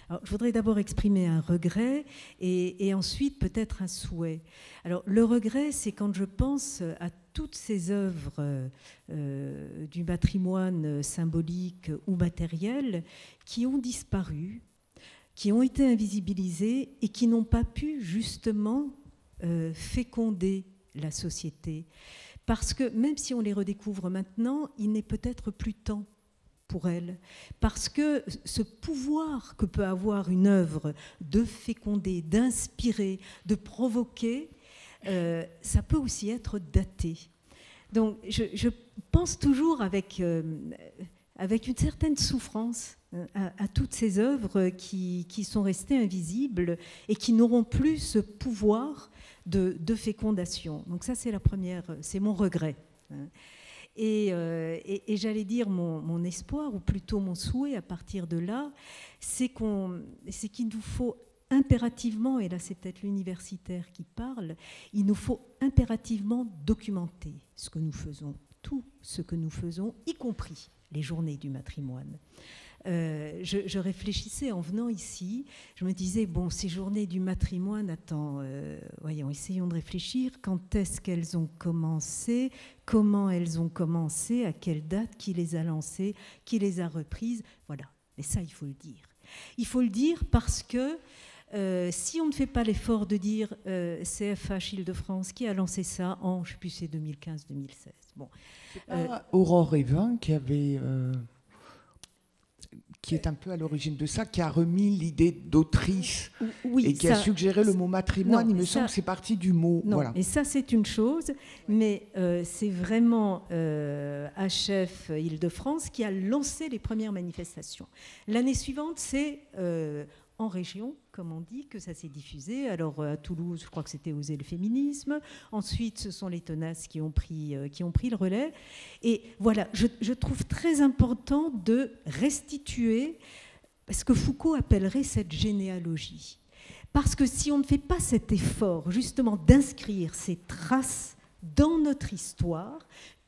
Alors, je voudrais d'abord exprimer un regret et ensuite peut-être un souhait. Alors, le regret, c'est quand je pense à toutes ces œuvres du patrimoine symbolique ou matériel qui ont disparu, qui ont été invisibilisées et qui n'ont pas pu justement féconder la société. Parce que même si on les redécouvre maintenant, il n'est peut-être plus temps pour elles. Parce que ce pouvoir que peut avoir une œuvre de féconder, d'inspirer, de provoquer, ça peut aussi être daté. Donc je pense toujours avec une certaine souffrance à toutes ces œuvres qui sont restées invisibles et qui n'auront plus ce pouvoir de fécondation. Donc ça, c'est la première, c'est mon regret. Et j'allais dire mon espoir, ou plutôt mon souhait à partir de là, c'est qu'il nous faut impérativement, et là c'est peut-être l'universitaire qui parle, il nous faut impérativement documenter ce que nous faisons, tout ce que nous faisons, y compris les journées du matrimoine. Je réfléchissais en venant ici, je me disais, bon, ces journées du matrimoine, attends, voyons, essayons de réfléchir, quand est-ce qu'elles ont commencé, comment elles ont commencé, à quelle date, qui les a lancées, qui les a reprises, voilà. Mais ça, il faut le dire. Il faut le dire parce que si on ne fait pas l'effort de dire CFH Île-de-France qui a lancé ça en, je ne sais plus, c'est 2015-2016. Bon. Aurore Evin qui avait... qui est un peu à l'origine de ça, qui a remis l'idée d'autrice et qui a suggéré le mot matrimoine. Il me semble que c'est parti du mot. Non, voilà. Et ça, c'est une chose, mais c'est vraiment HF Île-de-France qui a lancé les premières manifestations. L'année suivante, c'est en région, comme on dit, que ça s'est diffusé. Alors à Toulouse, je crois que c'était Oser le féminisme. Ensuite, ce sont les tenaces qui ont pris le relais. Et voilà, je trouve très important de restituer ce que Foucault appellerait cette généalogie. Parce que si on ne fait pas cet effort, justement, d'inscrire ces traces dans notre histoire,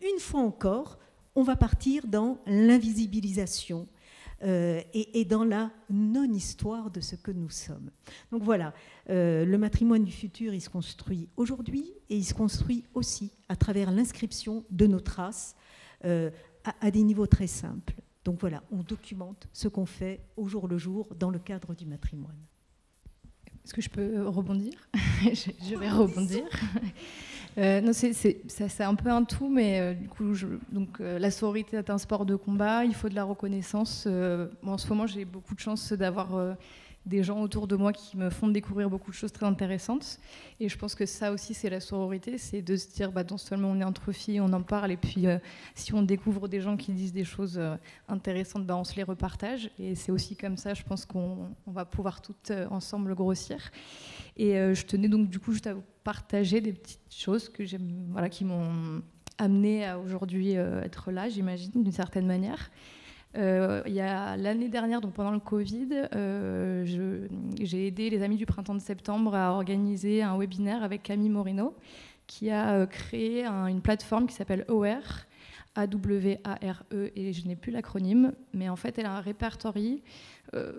une fois encore, on va partir dans l'invisibilisation. Et dans la non-histoire de ce que nous sommes. Donc voilà, le matrimoine du futur, il se construit aujourd'hui et il se construit aussi à travers l'inscription de nos traces à des niveaux très simples. Donc voilà, on documente ce qu'on fait au jour le jour dans le cadre du matrimoine. Est-ce que je peux rebondir? Je vais rebondir. Non, c'est un peu un tout, mais du coup, la sororité est un sport de combat, il faut de la reconnaissance. En ce moment, j'ai beaucoup de chance d'avoir des gens autour de moi qui me font découvrir beaucoup de choses très intéressantes. Et je pense que ça aussi, c'est la sororité, c'est de se dire, non seulement on est entre filles, on en parle, et puis si on découvre des gens qui disent des choses intéressantes, on se les repartage. Et c'est aussi comme ça, je pense qu'on va pouvoir toutes ensemble grossir. Et je tenais donc du coup juste à vous partager des petites choses que j'aime, qui m'ont amenée à aujourd'hui être là, j'imagine, d'une certaine manière. Il y a l'année dernière, donc pendant le Covid, j'ai aidé les Amis du Printemps de Septembre à organiser un webinaire avec Camille Moreno, qui a créé une plateforme qui s'appelle AWARE, A-W-A-R-E, et je n'ai plus l'acronyme, mais en fait, elle a un répertorie,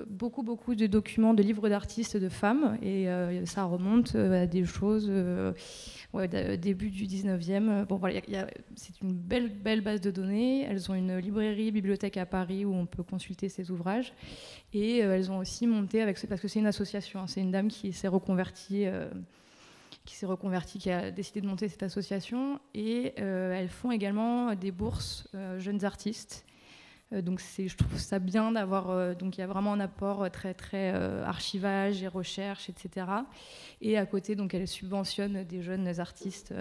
beaucoup de documents, de livres d'artistes de femmes, et ça remonte à des choses début du 19e. Bon, voilà, c'est une belle base de données. Elles ont une bibliothèque à Paris où on peut consulter ces ouvrages, et elles ont aussi monté, parce que c'est une association, hein, c'est une dame qui s'est reconvertie, qui a décidé de monter cette association, et elles font également des bourses jeunes artistes. Donc je trouve ça bien d'avoir, donc il y a vraiment un apport très archivage et recherche, etc. Et à côté, donc elles subventionnent des jeunes artistes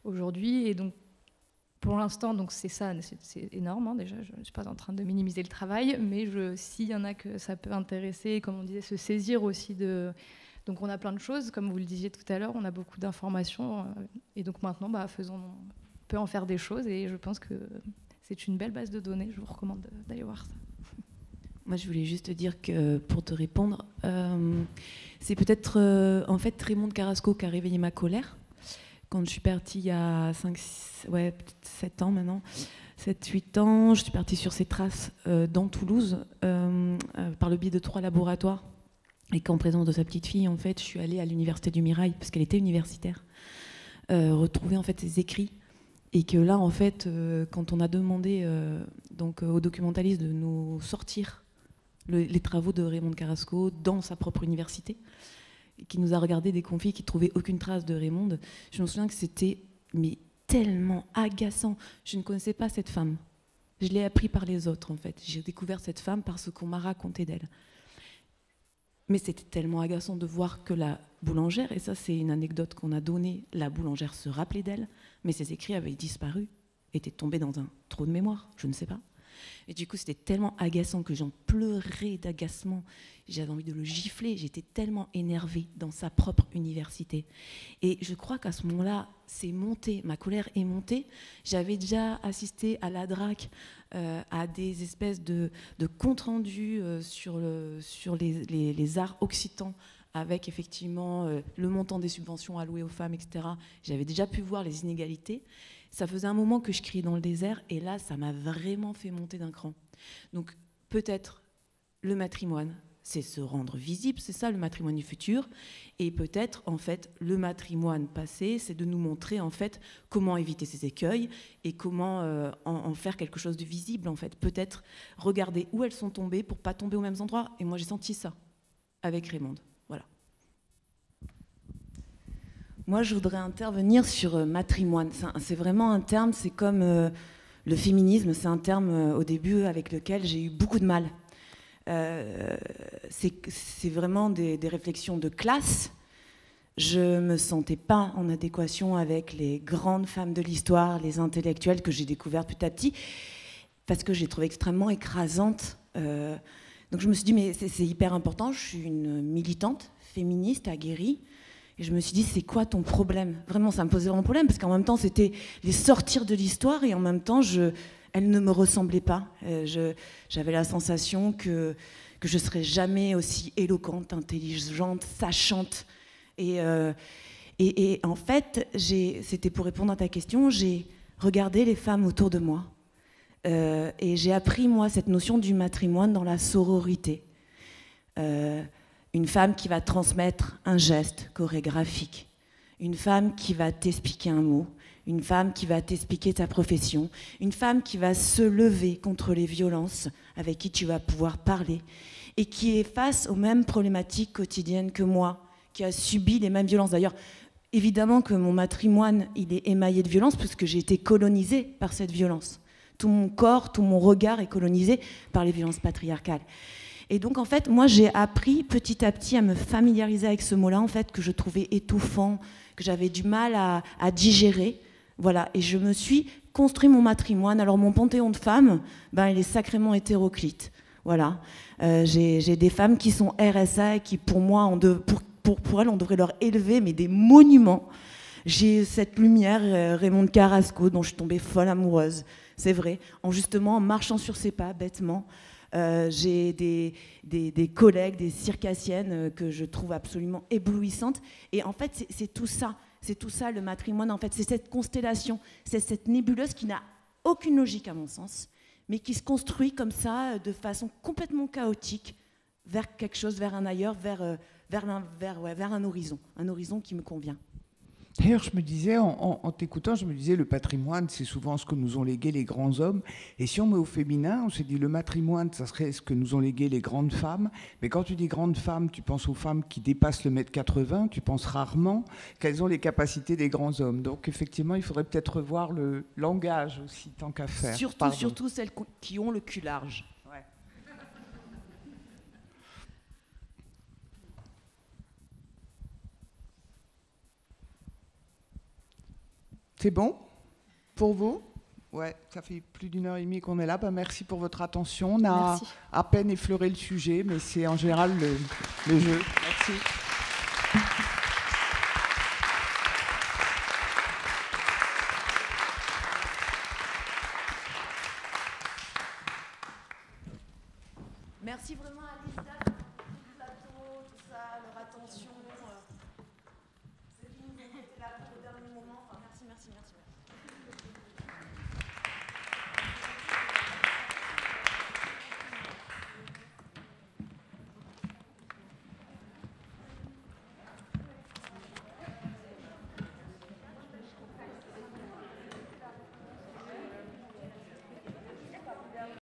aujourd'hui, et donc pour l'instant, donc c'est ça, c'est énorme, hein, déjà, je ne suis pas en train de minimiser le travail, mais s'il y en a que ça peut intéresser, comme on disait, se saisir aussi de... Donc on a plein de choses, comme vous le disiez tout à l'heure, on a beaucoup d'informations, et donc maintenant, on peut en faire des choses, et je pense que c'est une belle base de données, je vous recommande d'aller voir ça. Moi, je voulais juste dire que, pour te répondre, c'est peut-être en fait Raymond Carrasco qui a réveillé ma colère. Quand je suis partie il y a 7 ans maintenant, 7-8 ans, je suis partie sur ses traces dans Toulouse, par le biais de 3 laboratoires. Et qu'en présence de sa petite fille, en fait, je suis allée à l'université du Mirail, parce qu'elle était universitaire, retrouver en fait ses écrits. Et que là, en fait, quand on a demandé aux documentalistes de nous sortir les travaux de Raymond Carrasco dans sa propre université, et qui nous a regardé des conflits qui ne trouvaient aucune trace de Raymond, je me souviens que c'était tellement agaçant. Je ne connaissais pas cette femme. Je l'ai appris par les autres, en fait. J'ai découvert cette femme par ce qu'on m'a raconté d'elle. Mais c'était tellement agaçant de voir que la boulangère, et ça c'est une anecdote qu'on a donnée, la boulangère se rappelait d'elle, mais ses écrits avaient disparu, étaient tombés dans un trou de mémoire, je ne sais pas. Et du coup c'était tellement agaçant que j'en pleurais d'agacement, j'avais envie de le gifler, j'étais tellement énervée dans sa propre université. Et je crois qu'à ce moment-là, c'est monté, ma colère est montée. J'avais déjà assisté à la DRAC, à des espèces de comptes rendus sur les arts occitans, avec effectivement le montant des subventions allouées aux femmes, etc. J'avais déjà pu voir les inégalités. Ça faisait un moment que je criais dans le désert, et là, ça m'a vraiment fait monter d'un cran. Donc, peut-être le matrimoine, c'est se rendre visible, c'est ça le matrimoine du futur. Et peut-être, en fait, le matrimoine passé, c'est de nous montrer, en fait, comment éviter ces écueils et comment en faire quelque chose de visible, en fait. Peut-être regarder où elles sont tombées pour ne pas tomber aux mêmes endroits. Et moi, j'ai senti ça avec Raymond. Voilà. Moi, je voudrais intervenir sur matrimoine. C'est vraiment un terme, c'est comme le féminisme, c'est un terme au début avec lequel j'ai eu beaucoup de mal. C'est vraiment des réflexions de classe. Je ne me sentais pas en adéquation avec les grandes femmes de l'histoire, les intellectuelles que j'ai découvertes petit à petit, parce que je les trouvais extrêmement écrasantes. Donc je me suis dit, mais c'est hyper important, je suis une militante féministe aguerrie, et je me suis dit, c'est quoi ton problème? Vraiment, ça me posait vraiment problème, parce qu'en même temps, c'était les sortir de l'histoire, et en même temps, elle ne me ressemblait pas. J'avais la sensation que je ne serais jamais aussi éloquente, intelligente, sachante. Et en fait, c'était pour répondre à ta question, j'ai regardé les femmes autour de moi. Et j'ai appris, moi, cette notion du matrimoine dans la sororité. Une femme qui va transmettre un geste chorégraphique. Une femme qui va t'expliquer un mot. Une femme qui va t'expliquer ta profession, une femme qui va se lever contre les violences, avec qui tu vas pouvoir parler, et qui est face aux mêmes problématiques quotidiennes que moi, qui a subi les mêmes violences. D'ailleurs, évidemment que mon matrimoine, il est émaillé de violence, puisque j'ai été colonisée par cette violence. Tout mon corps, tout mon regard est colonisé par les violences patriarcales. Et donc, en fait, moi, j'ai appris petit à petit à me familiariser avec ce mot-là, en fait, que je trouvais étouffant, que j'avais du mal à digérer. Voilà, et je me suis construit mon matrimoine. Alors mon panthéon de femmes, il est sacrément hétéroclite. Voilà, j'ai des femmes qui sont RSA et qui, pour moi, pour elles, on devrait leur élever des monuments. J'ai cette lumière, Raymond Carrasco, dont je suis tombée folle amoureuse. c'est vrai, en marchant sur ses pas, bêtement. J'ai des collègues, des circassiennes que je trouve absolument éblouissantes. Et en fait, c'est tout ça le matrimoine. En fait, c'est cette constellation, c'est cette nébuleuse qui n'a aucune logique à mon sens, mais qui se construit comme ça, de façon complètement chaotique, vers quelque chose, vers un ailleurs, vers un horizon qui me convient. D'ailleurs, je me disais, en t'écoutant, je me disais, le patrimoine, c'est souvent ce que nous ont légué les grands hommes. Et si on met au féminin, on s'est dit, le matrimoine, ça serait ce que nous ont légué les grandes femmes. Mais quand tu dis grandes femmes, tu penses aux femmes qui dépassent le 1m80, tu penses rarement qu'elles ont les capacités des grands hommes. Donc, effectivement, il faudrait peut-être revoir le langage aussi, tant qu'à faire. Surtout celles qui ont le cul large. Ouais. C'est bon pour vous? Ouais, ça fait plus d'1h30 qu'on est là. Ben, merci pour votre attention. On a à peine effleuré le sujet, mais c'est en général le jeu. Merci. Merci vraiment à Lisa, tout le plateau, tout ça, leur attention. Ceux qui nous ont été là pour le dernier moment. Enfin, merci.